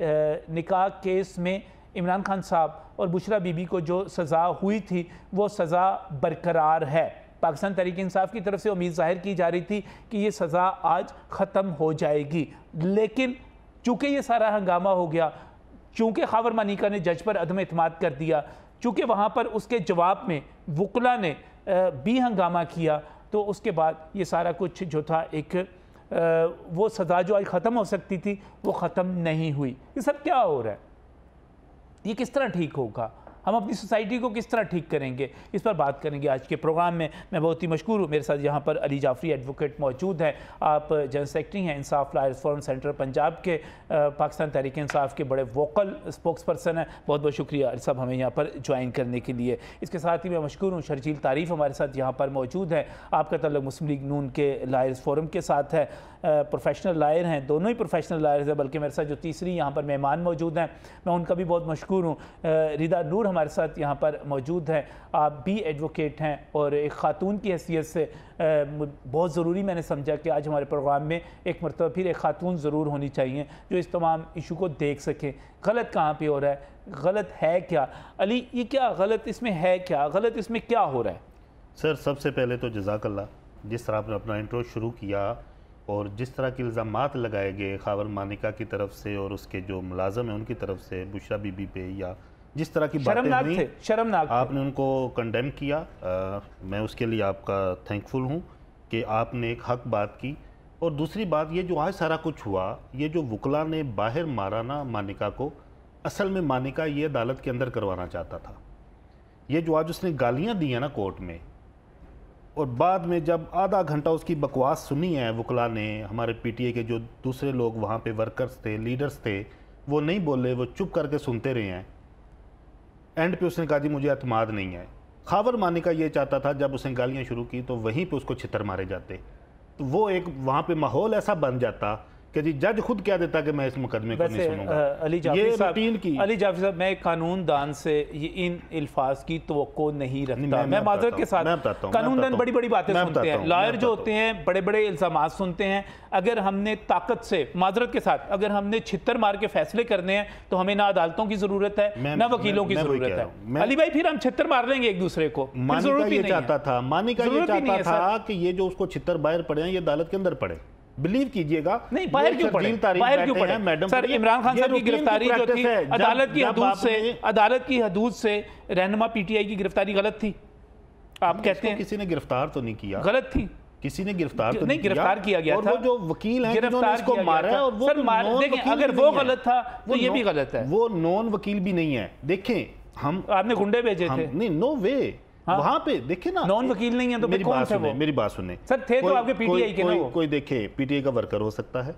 نکاح کیس میں عمران خان صاحب اور بشرا بی بی کو جو سزا ہوئی تھی وہ سزا برقرار ہے. پاکستان تحریک انصاف کی طرف سے امید ظاہر کی جا رہی تھی کہ یہ سزا آج ختم ہو جائے گی، لیکن چونکہ یہ سارا ہنگامہ ہو گیا، چونکہ خاور مانیکا نے جج پر عدم اعتماد کر دیا، چونکہ وہاں پر اس کے جواب میں وکلا نے بھی ہنگامہ کیا، تو اس کے بعد یہ سارا کچھ جو تھا ایک وہ سزا جو آج ختم ہو سکتی تھی وہ ختم نہیں ہوئی. یہ سب کیا ہو رہا ہے؟ یہ کس طرح ٹھیک ہوگا؟ ہم اپنی سوسائٹی کو کس طرح ٹھیک کریں گے؟ اس پر بات کریں گے آج کے پروگرام میں. میں بہت ہی مشکور ہوں، میرے ساتھ یہاں پر علی جعفری ایڈوکیٹ موجود ہیں. آپ جنرل سیکرٹری ہیں انصاف لائرز فورم سینٹر پنجاب کے، پاکستان تحریک انصاف کے بڑے ووکل اسپوکس پرسن ہیں. بہت بہت شکریہ علی صاحب ہمیں یہاں پر جوائن کرنے کے لیے. اس کے ساتھ ہی میں مشکور ہوں شرجیل تعریف ہمارے ساتھ یہاں پر موجود ہیں. آپ کا تعلق مسلم لیگ نون کے لائرز فورم کے ساتھ ہے، پروفیشنل لائر ہیں، دونوں ہی پروفیشنل لائرز ہیں، بلکہ میرے ساتھ جو تیسری یہاں پر مہمان موجود ہیں میں ان کا بھی بہت مشکور ہوں. ردا نور ہمارے ساتھ یہاں پر موجود ہیں، آپ بھی ایڈوکیٹ ہیں اور ایک خاتون کی حیثیت سے بہت ضروری میں نے سمجھا کہ آج ہمارے پروگرام میں ایک مرتبہ پھر ایک خاتون ضرور ہونی چاہیے جو اس تمام ایشو کو دیکھ سکیں. غلط کہاں پہ ہو رہا ہے؟ غلط ہے کیا؟ علی یہ کیا غلط اس میں ہے؟ کیا غلط اس میں کیا ہو رہا ہے؟ سر سب سے پہلے تو جزاک اللہ، جس طرح آپ نے اپنا انٹرو شروع کیا اور جس طرح کے الزامات لگائے گئے خاور مانیکا کی طرف سے اور اس کے جو ملازم ہیں ان کی طرف سے بشرا بی بی پہ، یا جس طرح کی باتیں ہوئی شرمناک آپ نے ان کو کنڈیم کیا، میں اس کے لیے آپ کا تھینکفل ہوں کہ آپ نے ایک حق بات کی. اور دوسری بات یہ جو آج سارا کچھ ہوا، یہ جو وکلا نے باہر مارا نا مانیکا کو، اصل میں مانیکا یہ عدالت کے اندر کروانا چاہتا تھا. یہ جو آج اس نے گالیاں دی ہیں نا کورٹ میں، اور بعد میں جب آدھا گھنٹہ اس کی بکواس سنی ہے وکلا نے، ہمارے پی ٹی اے کے جو دوسرے لوگ وہاں پہ ورکرز تھے، لیڈرز تھے، وہ نہیں بولے، وہ چپ کر کے سنتے رہے ہیں. اینڈ پہ اس نے کہا جی مجھے اعتماد نہیں ہے. خاور مانیکا یہ چاہتا تھا جب اس نے گالیاں شروع کی تو وہیں پہ اس کو چھتر مارے جاتے، تو وہ ایک وہاں پہ ماحول ایسا بن جاتا کہ جی جج خود کہہ دیتا کہ میں اس مقدمے کو نہیں سنوں گا. علی جعفری صاحب میں قانون دان سے ان الفاظ کی توقع نہیں رکھتا. میں معذرت کے ساتھ، قانون دان بڑی بڑی باتیں سنتے ہیں، لائر جو ہوتے ہیں بڑے بڑے الزامات سنتے ہیں. اگر ہم نے طاقت سے، معذرت کے ساتھ، اگر ہم نے چھتر مار کے فیصلے کرنے ہیں تو ہمیں نہ عدالتوں کی ضرورت ہے نہ وکیلوں کی ضرورت ہے. علی بھائی پھر ہم چھتر مار لیں گے ایک دوسرے کو. مانیکا یہ چاہتا تھا کہ یہ جو اس کو چھتر باہر پڑے ہیں یہ عدالت کے اندر پڑے. بلیو کیجئے گا نہیں، باہر کیوں پڑے؟ باہر کیوں پڑے؟ سر عمران خان صاحب کی گرفتاری جو تھی عدالت کی حدود سے رہنما پی ٹی آئی کی گرفتاری غلط تھی آپ کہتے ہیں؟ کسی نے گرفتار تو نہیں کیا، غلط تھی، کسی نے گرفتار تو نہیں، گرفتار کیا گیا تھا. اور وہ جو وکیل ہیں جنہوں نے اس کو مارا ہے، اور وہ دیکھیں اگر وہ غلط تھا تو یہ بھی غلط ہے. وہ نون وکیل بھی نہیں ہے. دیکھیں ہم، آپ نے گنڈے بھیجے تھے؟ نہیں، نو وے. وہاں پہ دیکھیں نا، نون وکیل نہیں ہیں تو پھر کون تھے وہ؟ میری بات سنیں سر، تھے تو آپ کے پی ٹی آئی کے نا. کوئی دیکھے پی ٹی آئی کا ورکر ہو سکتا ہے،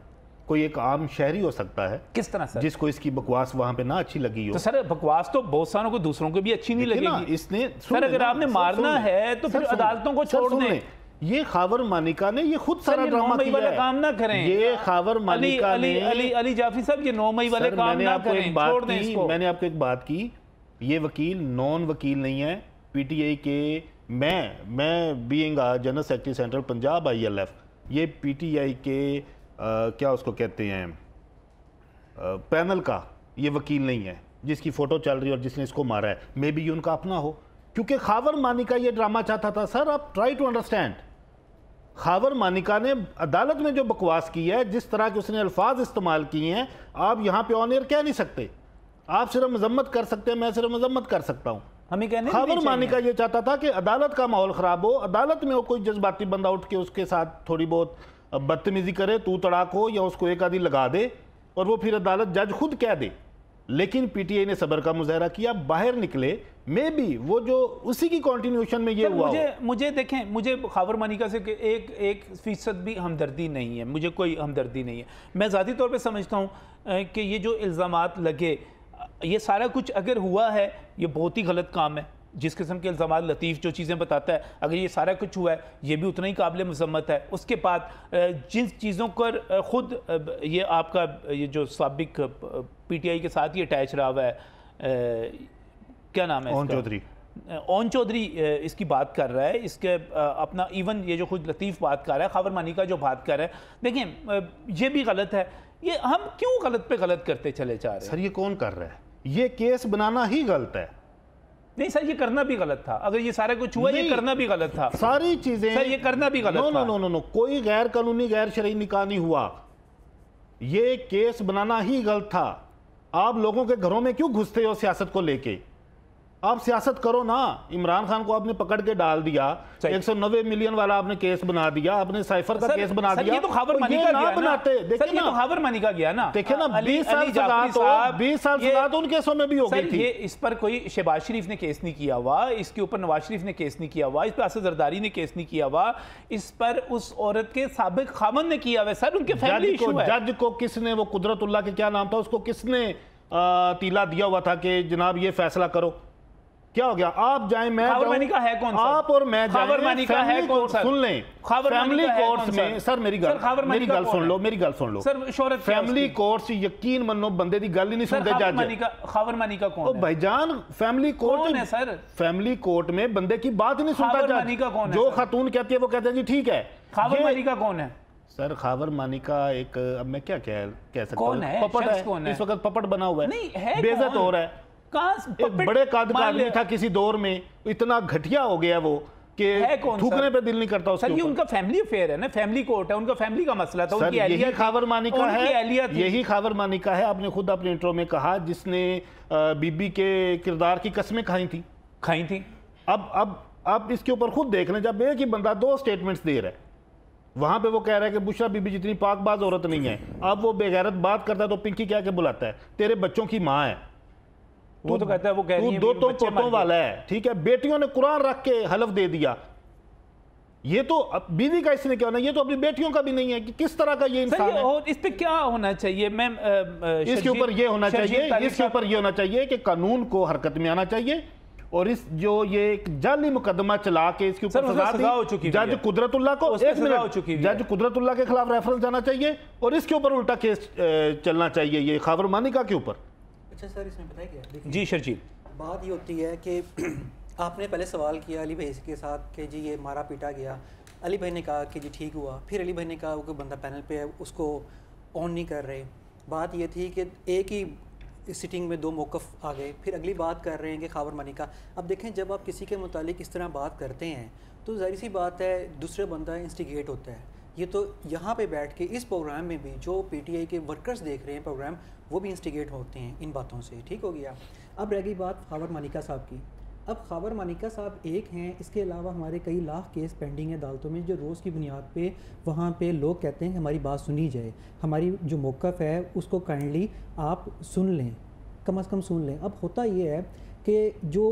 کوئی ایک عام شہری ہو سکتا ہے. کس طرح سر؟ جس کو اس کی بکواس وہاں پہ نہ اچھی لگی ہو. تو سر بکواس تو بہت ساروں کو دوسروں کو بھی اچھی نہیں لگے گی. اس نے سر اگر آپ نے مارنا ہے تو پھر عدالتوں کو چھوڑ دیں. یہ خاور مانیکا نے یہ خود سارا ڈرامہ کیا ہے. کام نہ کریں یہ خاور مانیکا نے. علی جعفری صاحب یہ 9 مئی والے کام نہ کریں، چھوڑ دیں اس کو. میں نے آپ کو ایک بات کی، یہ وکیل نون وکیل نہیں ہے پی ٹی آئی کے. میں being general secretary central Punjab ILF، یہ پی ٹی آئی کے کیا اس کو کہتے ہیں پینل کا یہ وکیل نہیں ہے جس کی فوٹو چل رہی ہے اور جس نے اس کو مارا ہے. مے بی یہ ان کا اپنا ہو، کیونکہ خاور مانیکا یہ ڈرامہ چاہتا تھا. سر آپ try to understand, Khawar Maneka نے عدالت میں جو بکواس کی ہے، جس طرح کے اس نے الفاظ استعمال کیے ہیں، آپ یہاں پہ آن ایئر کہہ نہیں سکتے. آپ صرف مذمت کر سکتے ہیں، میں صرف مذمت کر سکتا ہوں. خاور مانیکا یہ چاہتا تھا کہ عدالت کا ماحول خراب ہو، عدالت میں کوئی جذباتی بندہ اٹھ کے اس کے ساتھ تھوڑی بہت بدتمیزی کرے، تو تڑاک ہو، یا اس کو ایک آدھی لگا دے اور وہ پھر عدالت جج خود کہہ دے. لیکن پی ٹی آئی نے صبر کا مظاہرہ کیا، باہر نکلے. میں بھی وہ جو اسی کی کنٹینیوشن میں یہ ہوا. مجھے دیکھیں، مجھے خاور مانیکا سے 1% بھی ہمدردی نہیں ہے، مجھے کوئی ہمدردی نہیں ہے. میں ذاتی طور پہ سمجھتا ہوں کہ یہ جو الزامات لگے، یہ سارا کچھ اگر ہوا ہے یہ بہت ہی غلط کام ہے. جس قسم کے الزامات لطیف جو چیزیں بتاتا ہے، اگر یہ سارا کچھ ہوا ہے یہ بھی اتنا ہی قابل مذمت ہے. اس کے بعد جن چیزوں پر خود یہ آپ کا یہ جو سابق پی ٹی آئی کے ساتھ یہ اٹیچ رہا ہوا ہے، کیا نام ہے اون چودھری اس کی بات کر رہا ہے، اس کے اپنا ایون یہ جو خود لطیف بات کر رہا ہے، خاور مانیکا جو بات کر رہا ہے، دیکھیں یہ بھی غلط ہے یہ ہم کیوں غلط پہ غلط کرتے چلے جا رہے ہیں؟ سر یہ کون کر رہا ہے؟ یہ کیس بنانا ہی غلط ہے. نہیں سر یہ کرنا بھی غلط تھا. اگر یہ سارا کچھ ہوا یہ کرنا بھی غلط تھا. ساری چیزیں سر یہ کرنا بھی غلط تھا. نو کوئی غیر قانونی غیر شرعی نکاح نہیں ہوا. یہ کیس بنانا ہی غلط تھا. آپ لوگوں کے گھروں میں کیوں گھستے ہو سیاست کو لے کے؟ آپ سیاست کرو نا. عمران خان کو آپ نے پکڑ کے ڈال دیا, 190 ملین والا آپ نے کیس بنا دیا, آپ نے سائفر کا کیس بنا دیا. یہ تو خاور مانی کا گیا نا. سر یہ تو خاور مانی کا گیا نا. دیکھیں نا 20 سال سزا تو ان کیسوں میں بھی ہو گئی تھی. یہ اس پر کوئی شہباز شریف نے کیس نہیں کیا ہوا, اس کے اوپر نواز شریف نے کیس نہیں کیا ہوا, اس پر اسد زرداری نے کیس نہیں کیا ہوا, اس پر اس عورت کے سابق خاوند نے کیا ہوا. سر ان کے فیملی ایشو ہے. جج کو کس نے, وہ قدرت اللہ کے کیا نام تھا, اس کو کس نے تیلا دیا ہوا تھا کہ جناب یہ فیصلہ کرو؟ کیا ہو گیا؟ آپ جائیں, میں خاورمانی کا ہے کون سا؟ آپ اور میں جائیں, خاورمانی کا ہے کون سا؟ سن لیں فیملی کورٹس میں. سر میری گل سن لو, میری گل سن لو. سر شہرت فیملی کورٹس یقین منو بندے دی گل ہی نہیں سنتے جج. خاورمانی کا کون ہے بھائی جان؟ فیملی کورٹ ہے سر. فیملی کورٹ میں بندے کی بات ہی نہیں سنتا جج. جو خاتون کہتی ہے وہ کہتے ہیں جی ٹھیک ہے. خاورمانی کا کون ہے سر؟ خاورمانی کا ایک, اب میں کیا کہہ سکتا ہوں, پپٹ ہے اس وقت, پپٹ بنا ہوا ہے, بے عزت ہو رہا ہے. ایک بڑے قد کا آدمی تھا کسی دور میں, اتنا گھٹیا ہو گیا وہ کہ تھوکنے پہ دل نہیں کرتا اس کے اوپر. یہ ان کا فیملی افیئر ہے نا, فیملی کورٹ ہے, ان کا فیملی کا مسئلہ تھا. سر یہی خاورمانی کا ہے, یہی خاورمانی کا ہے. آپ نے خود اپنے انٹرو میں کہا جس نے بی بی کے کردار کی قسمیں کھائی تھیں. اب اس کے اوپر خود دیکھ لیں, جب ایک ہی بندہ 2 سٹیٹمنٹس دے رہا ہے, وہاں پہ وہ کہہ رہا ہے کہ بشرا بی بی جتنی پاک باز عورت نہیں ہے. اب وہ بے غیرت بات کرتا ہے تو پنکی کیا کہ بلاتا ہے تیرے بچوں کی ماں ہے. وہ تو کہتا ہے وہ کہہ رہی ہیں دو پوتوں والا ہے, ٹھیک ہے, بیٹیوں نے قرآن رکھ کے حلف دے دیا. یہ تو بیوی کا اس نے کیا ہونا, یہ تو اپنی بیٹیوں کا بھی نہیں ہے. کہ کس طرح کا یہ انسان ہے؟ اس پہ کیا ہونا چاہیے؟ میں اس کے اوپر یہ ہونا چاہیے کہ قانون کو حرکت میں آنا چاہیے, اور اس جو یہ ایک جعلی مقدمہ چلا کے اس کے اوپر سزا ہو چکی ہے. جج قدرت اللہ کو جج قدرت اللہ کے خلاف ریفرنس جانا چاہیے, اور اس کے اوپر الٹا کیس چلنا چاہیے یہ خاورمانی کا کے اوپر. اچھا سر, اس میں پتہ ہے کیا جی شرجیل, بات یہ ہوتی ہے کہ آپ نے پہلے سوال کیا علی بھائی کے ساتھ کہ جی یہ مارا پیٹا گیا. علی بھائی نے کہا کہ جی ٹھیک ہوا. پھر علی بھائی نے کہا وہ کوئی بندہ پینل پہ ہے اس کو آن نہیں کر رہے. بات یہ تھی کہ ایک ہی سٹنگ میں 2 موقف آ گئے. پھر اگلی بات کر رہے ہیں کہ خاورمانی کا. اب دیکھیں جب آپ کسی کے متعلق اس طرح بات کرتے ہیں تو ظاہر سی بات ہے دوسرا بندہ انسٹیگیٹ ہوتا ہے. یہ تو یہاں پہ بیٹھ کے اس پروگرام میں بھی جو پی ٹی آئی کے ورکرز دیکھ رہے ہیں پروگرام, وہ بھی انسٹیگیٹ ہوتے ہیں ان باتوں سے. ٹھیک ہو گیا. اب رہ گئی بات خاور مانیکا صاحب کی. اب خاور مانیکا صاحب ایک ہیں, اس کے علاوہ ہمارے کئی لاکھ کیس پینڈنگ ہیں عدالتوں میں, جو روز کی بنیاد پہ وہاں پہ لوگ کہتے ہیں کہ ہماری بات سنی جائے, ہماری جو موقف ہے اس کو کائنڈلی آپ سن لیں, کم از کم سن لیں. اب ہوتا یہ ہے کہ جو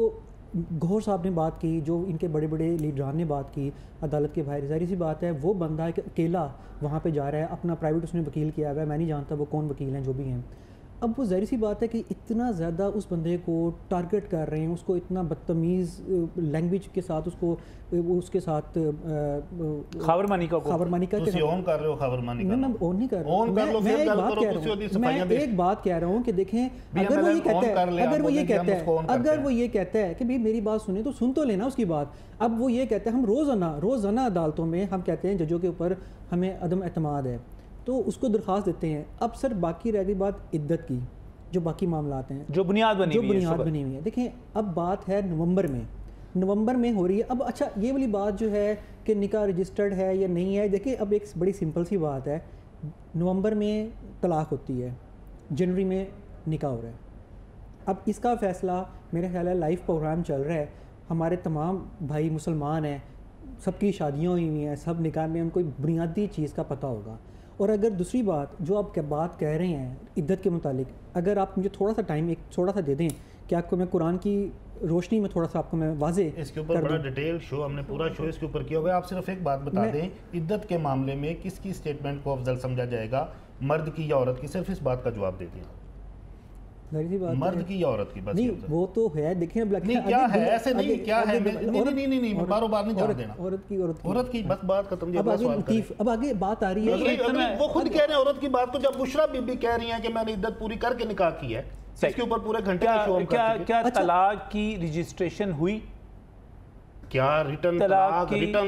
گوہر صاحب نے بات کی, جو ان کے بڑے بڑے لیڈران نے بات کی عدالت کے باہر, ظاہر سی بات ہے وہ بندہ اکیلا وہاں پہ جا رہا ہے, اپنا پرائیویٹ اس نے وکیل کیا ہوا ہے, میں نہیں جانتا وہ کون وکیل ہیں جو بھی ہیں. اب وہ ظاہر سی بات ہے کہ اتنا زیادہ اس بندے کو ٹارگٹ کر رہے ہیں, اس کو اتنا بدتمیز لینگویج کے ساتھ اس کے ساتھ خاورمانی کا آن کر رہے ہو. خاورمانی کا میں آن نہیں کر رہا ہوں, میں ایک بات کہہ رہا ہوں کہ دیکھیں اگر وہ یہ کہتا ہے کہ میری بات سنیں تو سن تو لینا اس کی بات. اب وہ یہ کہتا ہے ہم روزانہ عدالتوں میں ہم کہتے ہیں ججوں کے اوپر ہمیں عدم اعتماد ہے, تو اس کو درخواست دیتے ہیں. اب سر باقی رہ گئی بات عدت کی, جو باقی معاملات ہیں جو بنیاد بنی ہوئی ہے. دیکھیں اب بات ہے نومبر میں ہو رہی ہے. اب اچھا یہ والی بات جو ہے کہ نکاح رجسٹرڈ ہے یا نہیں ہے, دیکھیں اب ایک بڑی سمپل سی بات ہے, نومبر میں طلاق ہوتی ہے, جنوری میں نکاح ہو رہا ہے. اب اس کا فیصلہ میرے خیال ہے لائیو پروگرام چل رہا ہے, ہمارے تمام بھائی مسلمان ہیں, سب کی شادیاں ہوئی ہیں, سب نکاح میں ان کو بنیادی چیز کا پتہ ہوگا. اور اگر دوسری بات جو آپ بات کہہ رہے ہیں عدت کے متعلق, اگر آپ مجھے تھوڑا سا ٹائم تھوڑا سا دے دیں کہ آپ کو میں قرآن کی روشنی میں تھوڑا سا آپ کو میں واضح اس کے اوپر بڑا ڈیٹیل شو ہم نے پورا شو اس کے اوپر کیا ہوا ہے. آپ صرف ایک بات بتا دیں, عدت کے معاملے میں کس کی اسٹیٹمنٹ کو افضل سمجھا جائے گا, مرد کی یا عورت کی؟ صرف اس بات کا جواب دے دیں, مرد کی یا عورت کی؟ بس نہیں وہ تو ہے, دیکھیں کیا ہے ایسے نہیں, کیا ہے نہیں بارو بار نہیں جان دینا. عورت کی بس بات ختم. اب آگے بات آ رہی ہے, وہ خود کہہ رہے ہیں عورت کی بات کو, جب بشرا بی بی کہہ رہی ہیں کہ میں نے عدت پوری کر کے نکاح کی ہے, اس کے اوپر پورے گھنٹے کا شو. کیا طلاق کی رجسٹریشن ہوئی؟ کیا ریٹن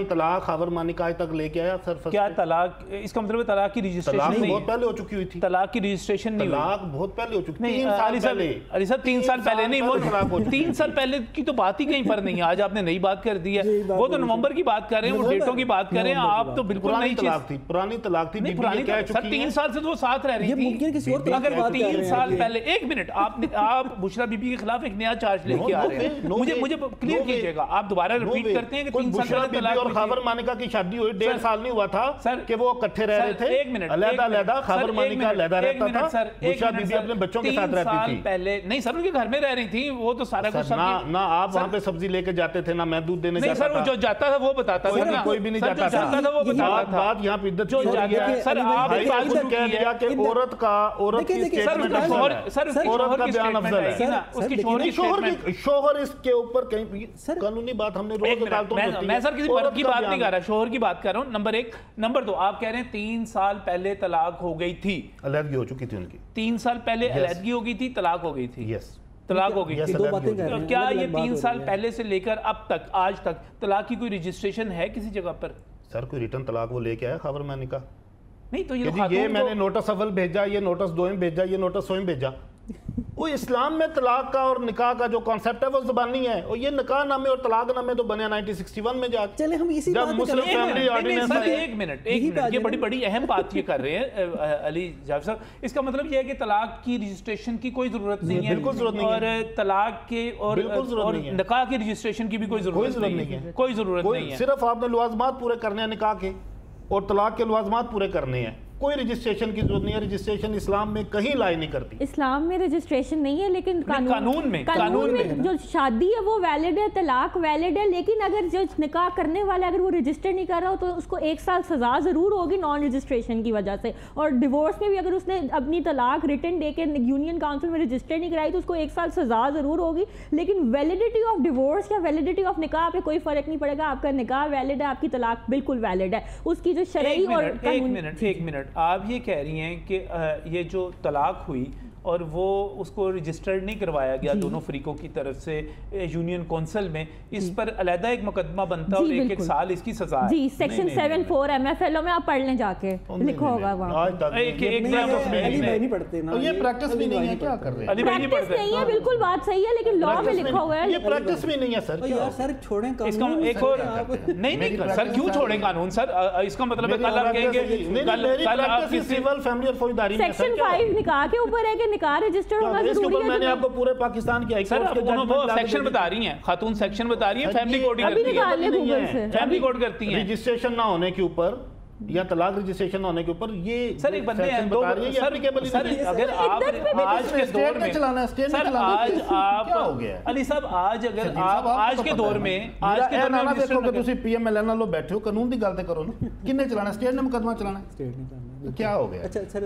طلاق خاور مانی آج تک لے کے آیا سر؟ کیا طلاق اس کا مطلب طلاق کی رجسٹریشن نہیں؟ بہت پہلے ہو چکی ہوئی تھی طلاق کی رجسٹریشن نہیں، طلاق بہت پہلے ہو چکی نہیں علی صاحب 3 سال پہلے نہیں، وہ 3 سال پہلے کی تو بات ہی کہیں پر نہیں ہے. آج آپ نے نئی بات کر دی ہے، وہ تو نومبر کی بات کر رہے ہیں، وہ ڈیٹوں کی بات کر رہے ہیں. آپ تو بالکل نئی چیز تھی، پرانی طلاق تھی. نہیں پرانی سر 3 سال سے تو وہ ساتھ رہ رہی تھی. اگر 3 سال پہلے، ایک منٹ، آپ بشرا بی بی کے خلاف ایک نیا چارج لے کے آ رہے ہیں. مجھے کلیئر کیجئے گا، آپ دوبارہ ریپیٹ کرتے ہیں کہ 3 سال پہلے طلاق اور خاور مانیکا کی شادی ہوئی 1.5 سال نہیں ہوا تھا کہ وہ اکٹھے رہ رہے تھے، علیحدہ خاور مانیکا علیحدہ رہتا تھا، بشرا بی بی اپنے بچوں کے ساتھ رہتی تھی. پہلے نہیں سر، ان کے گھر میں رہ رہی تھی، وہ تو سارا کچھ نہ آپ وہاں پہ سبزی لے کے جاتے تھے، نہ میں دودھ دینے جاتا تھا. نہیں سر، جو جاتا تھا وہ بتاتا تھا، کوئی بھی نہیں جاتا تھا. وہ بتاتا تھا. بات یہاں پہ عدت جو سر آپ کہہ دیا کہ عورت کی اسٹیٹمنٹ عورت کا بیان افضل ہے. شوہر اس کے اوپر کہیں قانونی بات ہم نے روز عدالتوں میں ہوتی ہے. میں سر کسی مرد کی بات نہیں کر رہا، شوہر کی بات کر رہا ہوں. نمبر 1. نمبر 2، آپ کہہ رہے ہیں 3 سال پہلے طلاق ہو گئی تھی، علیحدگی ہو چکی تھی ان کی. 3 سال پہلے علیحدگی ہو گئی تھی، طلاق ہو گئی تھی. یس، طلاق ہو گئی تھی. کیا یہ 3 سال پہلے پہلے سے لے کر اب تک آج تک طلاق کی کوئی رجسٹریشن ہے کسی جگہ پر؟ سر کوئی ریٹن طلاق وہ لے کے آیا خاور مانیکا؟ نہیں تو یہ میں نے نوٹس اول بھیجا، یہ نوٹس دوئم بھیجا، یہ نوٹس سوئم بھیجا. وہ اسلام میں طلاق کا اور نکاح کا جو کانسیپٹ ہے وہ زبانی ہے، اور یہ نکاح نامے اور طلاق نامے تو بنے 1961 میں جا کے. چلے ہم اسی جب مسلم فیملی آرڈیننس. ایک منٹ، یہ بڑی اہم بات یہ کر رہے ہیں علی جاوید صاحب. اس کا مطلب یہ ہے کہ طلاق کی رجسٹریشن کی کوئی ضرورت نہیں ہے، بالکل ضرورت نہیں ہے. اور طلاق کے اور نکاح کی رجسٹریشن کی بھی کوئی ضرورت نہیں ہے، کوئی ضرورت نہیں ہے. صرف آپ نے لوازمات پورے کرنے ہیں نکاح کے، اور طلاق کے لوازمات پورے کرنے ہیں. کوئی رجسٹریشن کی ضرورت نہیں ہے. رجسٹریشن اسلام میں کہیں لائی نہیں کرتی. اسلام میں رجسٹریشن نہیں ہے، لیکن قانون میں جو شادی ہے وہ ویلڈ ہے، طلاق ویلڈ ہے. لیکن اگر جو نکاح کرنے والا اگر وہ رجسٹر نہیں کر رہا ہو تو اس کو 1 سال سزا ضرور ہوگی نان رجسٹریشن کی وجہ سے. اور ڈیورس میں بھی اگر اس نے اپنی طلاق ریٹن دے کے یونین کاؤنسل میں رجسٹر نہیں کرائی تو اس کو 1 سال سزا ضرور ہوگی. لیکن ویلڈیٹی آف ڈیورس یا ویلڈیٹی آف نکاح پہ کوئی فرق نہیں پڑے گا. آپ کا نکاح ویلڈ ہے، آپ کی طلاق بالکل ویلڈ ہے. اس کی جو شرعی اور ایک منٹ آپ یہ کہہ رہی ہیں کہ یہ جو طلاق ہوئی اور وہ اس کو رجسٹرڈ نہیں کروایا گیا دونوں فریقوں کی طرف سے یونین کونسل میں، اس پر علیحدہ ایک مقدمہ بنتا اور 1 سال اس کی سزا ہے. جی سیکشن 74 MFLO میں آپ پڑھ لیں جا کے، لکھا ہوگا وہاں. یہ پریکٹس بھی نہیں ہے. کیا کر رہے ہیں؟ پریکٹس نہیں ہے، بالکل بات صحیح ہے، لیکن لا میں لکھا ہوا ہے. یہ پریکٹس بھی نہیں ہے سر. سر چھوڑیں اس کا ایک اور نہیں سر، کیوں چھوڑیں قانون سر؟ اس کا مطلب ہے کل آپ کہیں گے سول فیملی اور فوجداری میں سیکشن 5 نکاح کے اوپر ہے کہ نکاح رجسٹر ہونا ضروری ہے. میں نے آپ کو پورے پاکستان کی وہ سیکشن بتا رہی ہیں، خاتون سیکشن بتا رہی ہیں، فیملی کوڈ کرتی ہیں، فیملی کوڈ کرتی ہیں. رجسٹریشن نہ ہونے کے اوپر یا طلاق رجسٹریشن ہونے کے اوپر یہ سر ایک بندے ہیں اگر آپ آج کے دور میں سر آج آپ علی صاحب آج اگر آپ آج کے دور میں دیکھو کہ تسی پی ایم ایل این لو بیٹھے ہو قانون دی گل تے کرو نا. کنے چلانا ہے؟ اسٹیٹ نے مقدمہ چلانا ہے. کیا ہو گیا؟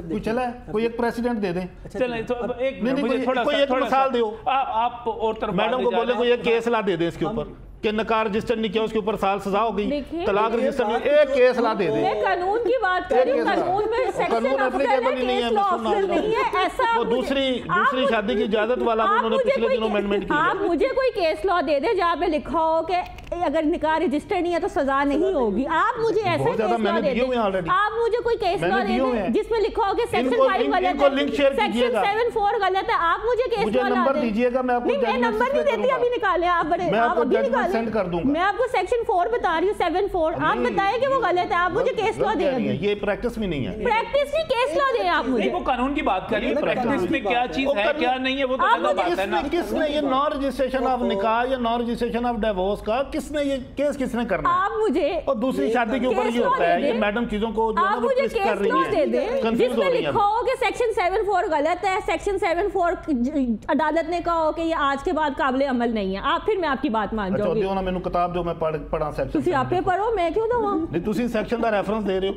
کوئی چلا ہے؟ کوئی ایک پریسیڈنٹ دے دیں. چلیں تو ایک کوئی ایک مثال دیو. آپ اور طرف میڈم کو بولے کوئی ایک کیس لا دے دیں اس کے اوپر کہ نکاح رجسٹر نہیں کیا، اس کے اوپر سال سزا ہو گئی. طلاق رجسٹر نہیں، ایک کیس لا دے دیں. میں قانون کی بات کر رہی ہوں، قانون میں سیکشن افضل نہیں ہے. ایسا وہ دوسری شادی کی اجازت والا انہوں نے پچھلے دنوں امینڈمنٹ کی. آپ مجھے کوئی کیس لا دے دیں جہاں پہ لکھا ہو کہ اگر نکاح رجسٹر نہیں ہے تو سزا نہیں ہوگی. آپ مجھے ایسا کیس لا دے دیں. آپ مجھے کوئی کیس لا دے دیں جس میں لکھا ہو کہ سیکشن 5 غلط ہے، سیکشن 74 غلط ہے. آپ مجھے کیس لا نمبر دیجیے گا. میں نمبر نہیں دیتی، ابھی نکالیں آپ. آپ ابھی نکالیں. میں آپ کو سیکشن 4 بتا رہی ہوں، 74. آپ بتائیں کہ وہ غلط ہے، آپ مجھے کیس لا دیں. یہ پریکٹس بھی نہیں ہے. پریکٹس نہیں، کیس لا دیں آپ مجھے. وہ قانون کی بات کر رہی ہے، پریکٹس میں کیا چیز ہے کیا نہیں ہے وہ تو الگ بات ہے نا. کس نے یہ نان رجسٹریشن آف نکاح یا نان رجسٹریشن آف ڈیورس کا کس نے یہ کیس کس نے کرنا ہے؟ آپ مجھے اور دوسری شادی کے اوپر یہ ہوتا ہے. یہ میڈم چیزوں کو آپ مجھے کیس لا دے دیں جس میں لکھا ہو کہ سیکشن 74 غلط ہے، سیکشن 74 عدالت نے کہا ہو کہ یہ آج کے بعد قابل عمل نہیں ہے. آپ پھر میں آپ کی بات مان جاؤں گی. اچھا دیو نا مینوں کتاب جو میں پڑھا سیکشن. تسی آپ پہ پڑھو، میں کیوں دوں؟ نہیں تسی سیکشن دا ریفرنس دے رہے ہو.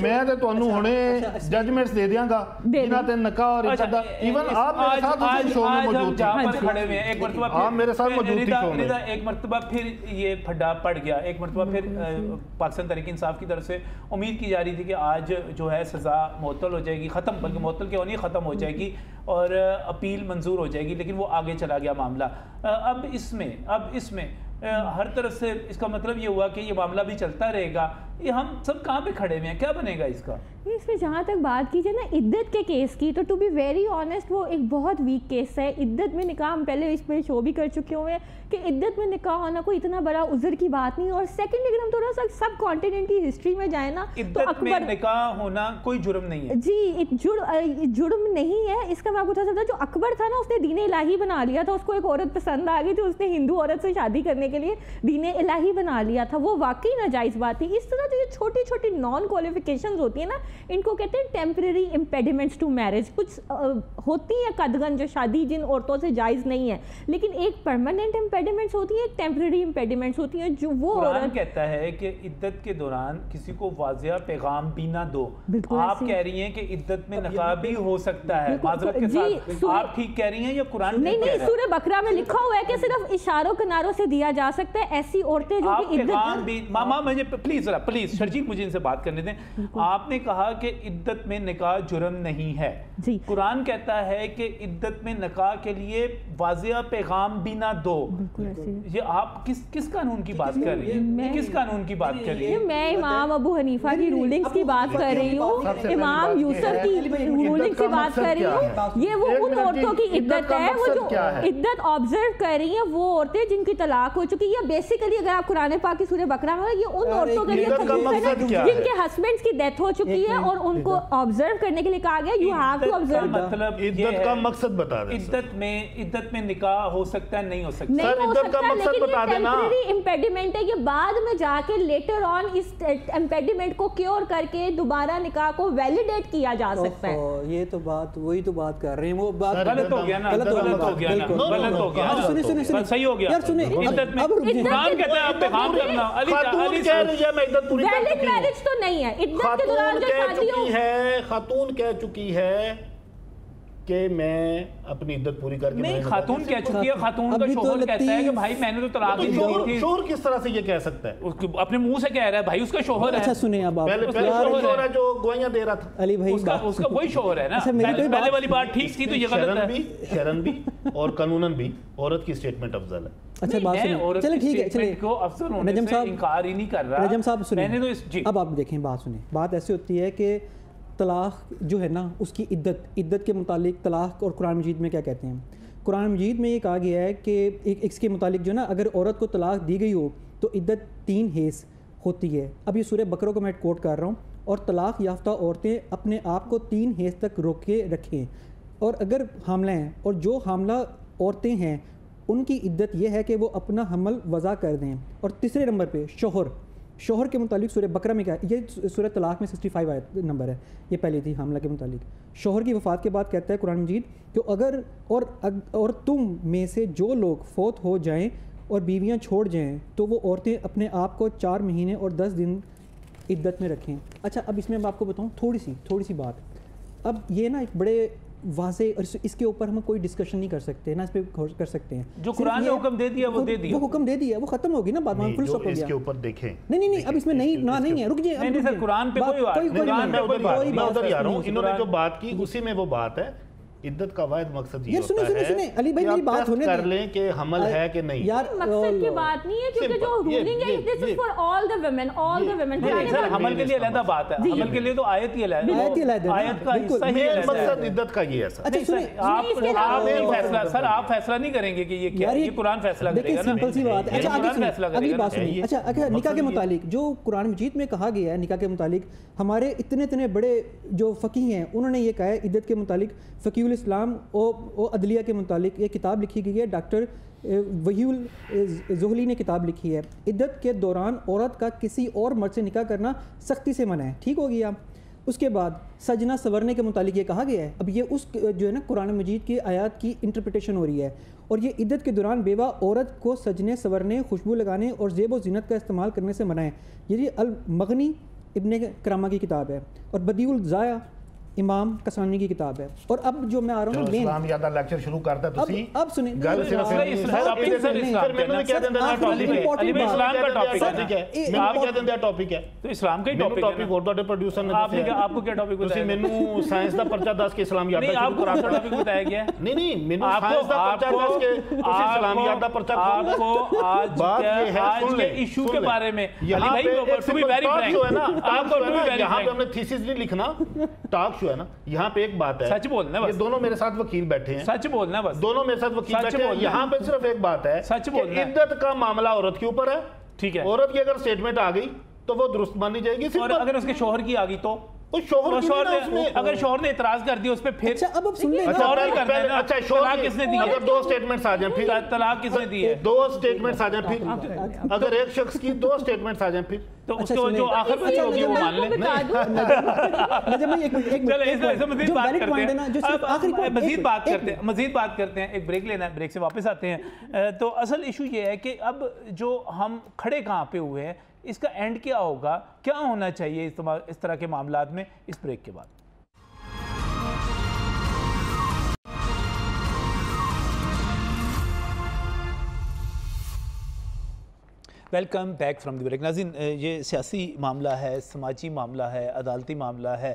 میں تے تانوں ہنے ججمنٹس دے دیاں گا جنہاں تے نکاح اور عدت دا. ایون آپ میرے ساتھ اسی شو میں موجود تھے. کھڑے ہوئے ہیں ایک مرتبہ آپ میرے ساتھ موجود تھی شو میں. ایک مرتبہ پھر یہ پھڈا پڑ گیا. ایک مرتبہ پھر پاکستان تحریک انصاف کی طرف سے امید کی جا رہی تھی کہ آج جو ہے سزا معطل ہو جائے گی، ختم، بلکہ معطل کیا ہونی ختم ہو جائے گی اور اپیل منظور ہو جائے گی، لیکن وہ آگے چلا گیا معاملہ. اب اس میں ہر طرف سے اس کا مطلب یہ ہوا کہ یہ معاملہ بھی چلتا رہے گا. یہ ہم سب کہاں پہ کھڑے ہوئے ہیں, کیا بنے گا اس کا؟ اس میں جہاں تک بات کی جائے نا عدت کے کیس کی, تو ٹو بی ویری آنیسٹ وہ ایک بہت ویک کیس ہے. عدت میں نکاح, ہم پہلے اس پہ شو بھی کر چکے ہوئے ہیں کہ عدت میں نکاح ہونا کوئی اتنا بڑا عذر کی بات نہیں. اور سیکنڈ اگر ہم تھوڑا سا سب کانٹیننٹ کی ہسٹری میں جائیں نا, تو عدت میں نکاح ہونا کوئی جرم نہیں ہے. جی جرم نہیں ہے. اس کا میں آپ کو بتا سکتا ہوں, جو اکبر تھا نا, اس نے دین الہی بنا لیا تھا. اس کو ایک عورت پسند آ گئی تھی, اس نے ہندو عورت سے شادی کرنے کے لیے دین الہی بنا لیا تھا. وہ واقعی ناجائز بات تھی. اس طرح جو یہ چھوٹی چھوٹی نان کوالیفیکیشنز ہوتی ہیں نا, ان کو کہتے ہیں ٹیمپریری امپیڈیمنٹس ٹو میرج. کچھ ہوتی ہیں قدغن جو شادی جن عورتوں سے جائز نہیں ہے, لیکن ایک پرماننٹ امپیڈیمنٹس ہوتی ہیں, ایک ٹیمپریری امپیڈیمنٹس ہوتی ہیں. جو وہ قرآن کہتا ہے کہ عدت کے دوران کسی کو واضح پیغام بھی نہ دو. آپ کہہ رہی ہیں کہ عدت میں نکاح بھی ہو سکتا ہے معذرت کے ساتھ, آپ ٹھیک کہہ رہی ہیں یا قرآن نہیں نہیں, سورہ بقرہ میں لکھا ہوا ہے کہ صرف اشاروں کناروں سے دیا جا سکتا ہے. ایسی عورتیں جو کہ پیغام بھی, ماما مجھے پلیز شرجیل مجھے ان سے بات کرنے دیں. آپ نے کہا کہ عدت میں نکاح جرم نہیں ہے. قرآن کہتا ہے کہ عدت میں نکاح کے لیے واضح پیغام بھی نہ دو. یہ آپ کس قانون کی بات کر رہی ہیں, کس قانون کی بات کر رہی ہیں؟ میں امام ابو حنیفہ کی رولنگز کی بات کر رہی ہوں, امام یوسف کی رولنگز کی بات کر رہی ہوں. یہ وہ ان عورتوں کی عدت ہے, وہ جو عدت آبزرو کر رہی ہیں, وہ عورتیں جن کی طلاق ہو چکی ہے. بیسیکلی اگر آپ قرآن پاک کی سورہ بقرہ میں, یہ ان عورتوں کے لیے جن کے ہسبینڈز کی ڈیتھ ہو چکی ہے اور ان کو آبزرو کرنے کے لیے کہا گیا یو ہیو ٹو آبزرو. مطلب عدت کا مقصد بتا دیں. عدت میں نکاح ہو سکتا ہے, نہیں ہو سکتا, نہیں ہو سکتا, لیکن یہ ٹیمپریری امپیڈیمنٹ ہے. یہ بعد میں جا کے لیٹر آن اس امپیڈیمنٹ کو کیور کر کے دوبارہ نکاح کو ویلیڈیٹ کیا جا سکتا ہے. یہ تو بات وہی تو بات کر رہے ہیں, وہ بات غلط ہو گیا نا, غلط ہو گیا نا, صحیح ہو گیا. عدت میں قرآن کہتا ہے آپ پیغام کرنا. خاتون کہہ رہی ہے میں عدت پوری کر چکی ہوں. میرج تو نہیں ہے عدت کے دوران جو شادیوں. خاتون کہہ چکی ہے کہ میں اپنی عدت پوری کر کے, نہیں خاتون کہہ چکی ہے, خاتون کا شوہر کہتا ہے کہ بھائی میں نے تو طلاق دی تھی. شوہر کس طرح سے یہ کہہ سکتا ہے؟ اپنے منہ سے کہہ رہا ہے بھائی, اس کا شوہر ہے. اچھا سنیں اب آپ, پہلے شوہر ہے جو گوائیاں دے رہا تھا. علی بھائی اس کا وہی شوہر ہے نا. پہلے والی بات ٹھیک تھی تو یہ غلط ہے. شرن بھی اور قانوناً بھی عورت کی اسٹیٹمنٹ افضل ہے. اچھا بات سنیں, چلیں ٹھیک ہے, چلیں کو افضل ہونے سے انکار ہی نہیں کر رہا. نجم صاحب سنیں, میں نے تو اب آپ دیکھیں بات سنیں. بات ایسی ہوتی ہے کہ طلاق جو ہے نا, اس کی عدت کے متعلق طلاق اور قرآن مجید میں کیا کہتے ہیں. قرآن مجید میں یہ کہا گیا ہے کہ اس کے متعلق جو ہے نا, اگر عورت کو طلاق دی گئی ہو تو عدت 3 حیض ہوتی ہے. اب یہ سورہ بقرہ کو میں کوٹ کر رہا ہوں. اور طلاق یافتہ عورتیں اپنے آپ کو 3 حیض تک روک کے رکھیں. اور اگر حاملہ ہیں, اور جو حاملہ عورتیں ہیں ان کی عدت یہ ہے کہ وہ اپنا حمل وضع کر دیں. اور تیسرے نمبر پہ شوہر کے متعلق سورہ بقرہ میں کیا ہے, یہ سورہ طلاق میں 65 آیت نمبر ہے, یہ پہلی تھی حاملہ کے متعلق. شوہر کی وفات کے بعد کہتا ہے قرآن مجید کہ اگر اور تم میں سے جو لوگ فوت ہو جائیں اور بیویاں چھوڑ جائیں تو وہ عورتیں اپنے آپ کو 4 مہینے اور 10 دن عدت میں رکھیں. اچھا اب اس میں میں آپ کو بتاؤں تھوڑی سی بات. اب یہ نا ایک بڑے واضح, اور اس کے اوپر ہم کوئی ڈسکشن نہیں کر سکتے نا, اس پہ غور کر سکتے ہیں. جو قرآن نے حکم دے دیا وہ دے دیا, وہ حکم دے دیا, وہ ختم ہوگی نا, بات فل سٹاپ ہو گیا. اس کے اوپر دیکھیں, نہیں اب اس میں نہیں ہے, رک جائے. نہیں سر, قرآن پہ کوئی بات, میں ادھر ہی آ رہا ہوں. انہوں نے جو بات کی اسی میں وہ بات ہے. عدت کا واحد مقصد یہ ہوتا ہے علی بھائی میری بات ہونے کر لیں کہ حمل ہے کہ نہیں. یار مقصد کی بات نہیں ہے, کیونکہ جو رولنگ ہے this is for all the women. سر حمل کے لیے علیحدہ بات ہے, حمل کے لیے تو آیت ہی علیحدہ ہے, آیت کا حصہ ہی علیحدہ ہے. مقصد عدت کا یہ ہے سر. اچھا سنیں, سر آپ فیصلہ نہیں کریں گے کہ یہ کیا ہے, یہ قرآن فیصلہ کرے گا نا. سمپل سی بات ہے. اچھا اگلی بات سنیں. اچھا نکاح کے متعلق جو قرآن مجید میں کہا گیا ہے نکاح کے متعلق, ہمارے اتنے بڑے جو فقیہ ہیں انہوں نے یہ کہا ہے عدت کے متعلق. فقیہ الاسلام اور عدلیہ کے متعلق یہ کتاب لکھی گئی ہے, ڈاکٹر وحی الزہلی نے کتاب لکھی ہے. عدت کے دوران عورت کا کسی اور مرد سے نکاح کرنا سختی سے منع ہے. ٹھیک ہو گیا. اس کے بعد سجنا سورنے کے متعلق یہ کہا گیا ہے. اب یہ اس جو ہے نا قرآن مجید کی آیات کی انٹرپریٹیشن ہو رہی ہے, اور یہ عدت کے دوران بیوہ عورت کو سجنے سورنے, خوشبو لگانے اور زیب و زینت کا استعمال کرنے سے منع ہے. یہ المغنی ابن کرامہ کی کتاب ہے. اور بدیع الضیاء امام کسانی کی کتاب ہے. اور اب جو میں آ رہا ہوں نا اسلام یادہ لیکچر شروع کرتا تسی اب سنیں گل صرف ٹاپک ہے تو اسلام کا ہی ٹاپک ٹاپک اور تے پروڈیوسر نے آپ کو کیا ٹاپک تسی بتایا؟ مینوں سائنس دا پرچہ دس کے اسلام یادہ آپ کو ٹاپک بتایا گیا ہے؟ نہیں مینوں سائنس دا پرچہ دس کے تسی اسلام یادہ پرچہ آپ کو آج کے ایشو کے بارے میں یہاں پہ یہاں پہ ہم نے تھیسس نہیں لکھنا، ٹاک شو ہے نا. یہاں پہ ایک بات ہے، سچ بولنا ہے. یہ دونوں میرے ساتھ وکیل بیٹھے ہیں، سچ بولنا بس، دونوں میرے ساتھ وکیل بیٹھے ہیں. یہاں پہ صرف ایک بات ہے کہ عدت کا معاملہ عورت کے اوپر ہے. ٹھیک ہے، عورت کی اگر سٹیٹمنٹ آ گئی تو وہ درست مانی جائے گی. اور اگر اس کے شوہر کی آ گئی تو اگر شوہر نے اعتراض کر دیا اس پہ پھر اب سن لیں اچھا شوہر کس نے دی ہے؟ اگر دو سٹیٹمنٹس آ جائیں پھر طلاق کس نے دی ہے؟ دو سٹیٹمنٹس آ جائیں پھر اگر ایک شخص کی دو سٹیٹمنٹس آ جائیں پھر تو اس کو جو آخر میں ہوگی وہ مان لیں. مزید بات کرتے ہیں، ایک بریک لینا ہے، بریک سے واپس آتے ہیں. تو اصل ایشو یہ ہے کہ اب جو ہم کھڑے کہاں پہ ہوئے ہیں، اس کا اینڈ کیا ہوگا، کیا ہونا چاہیے اس طرح کے معاملات میں، اس بریک کے بعد. Welcome back from the break. ناظرین، یہ سیاسی معاملہ ہے، سماجی معاملہ ہے، عدالتی معاملہ ہے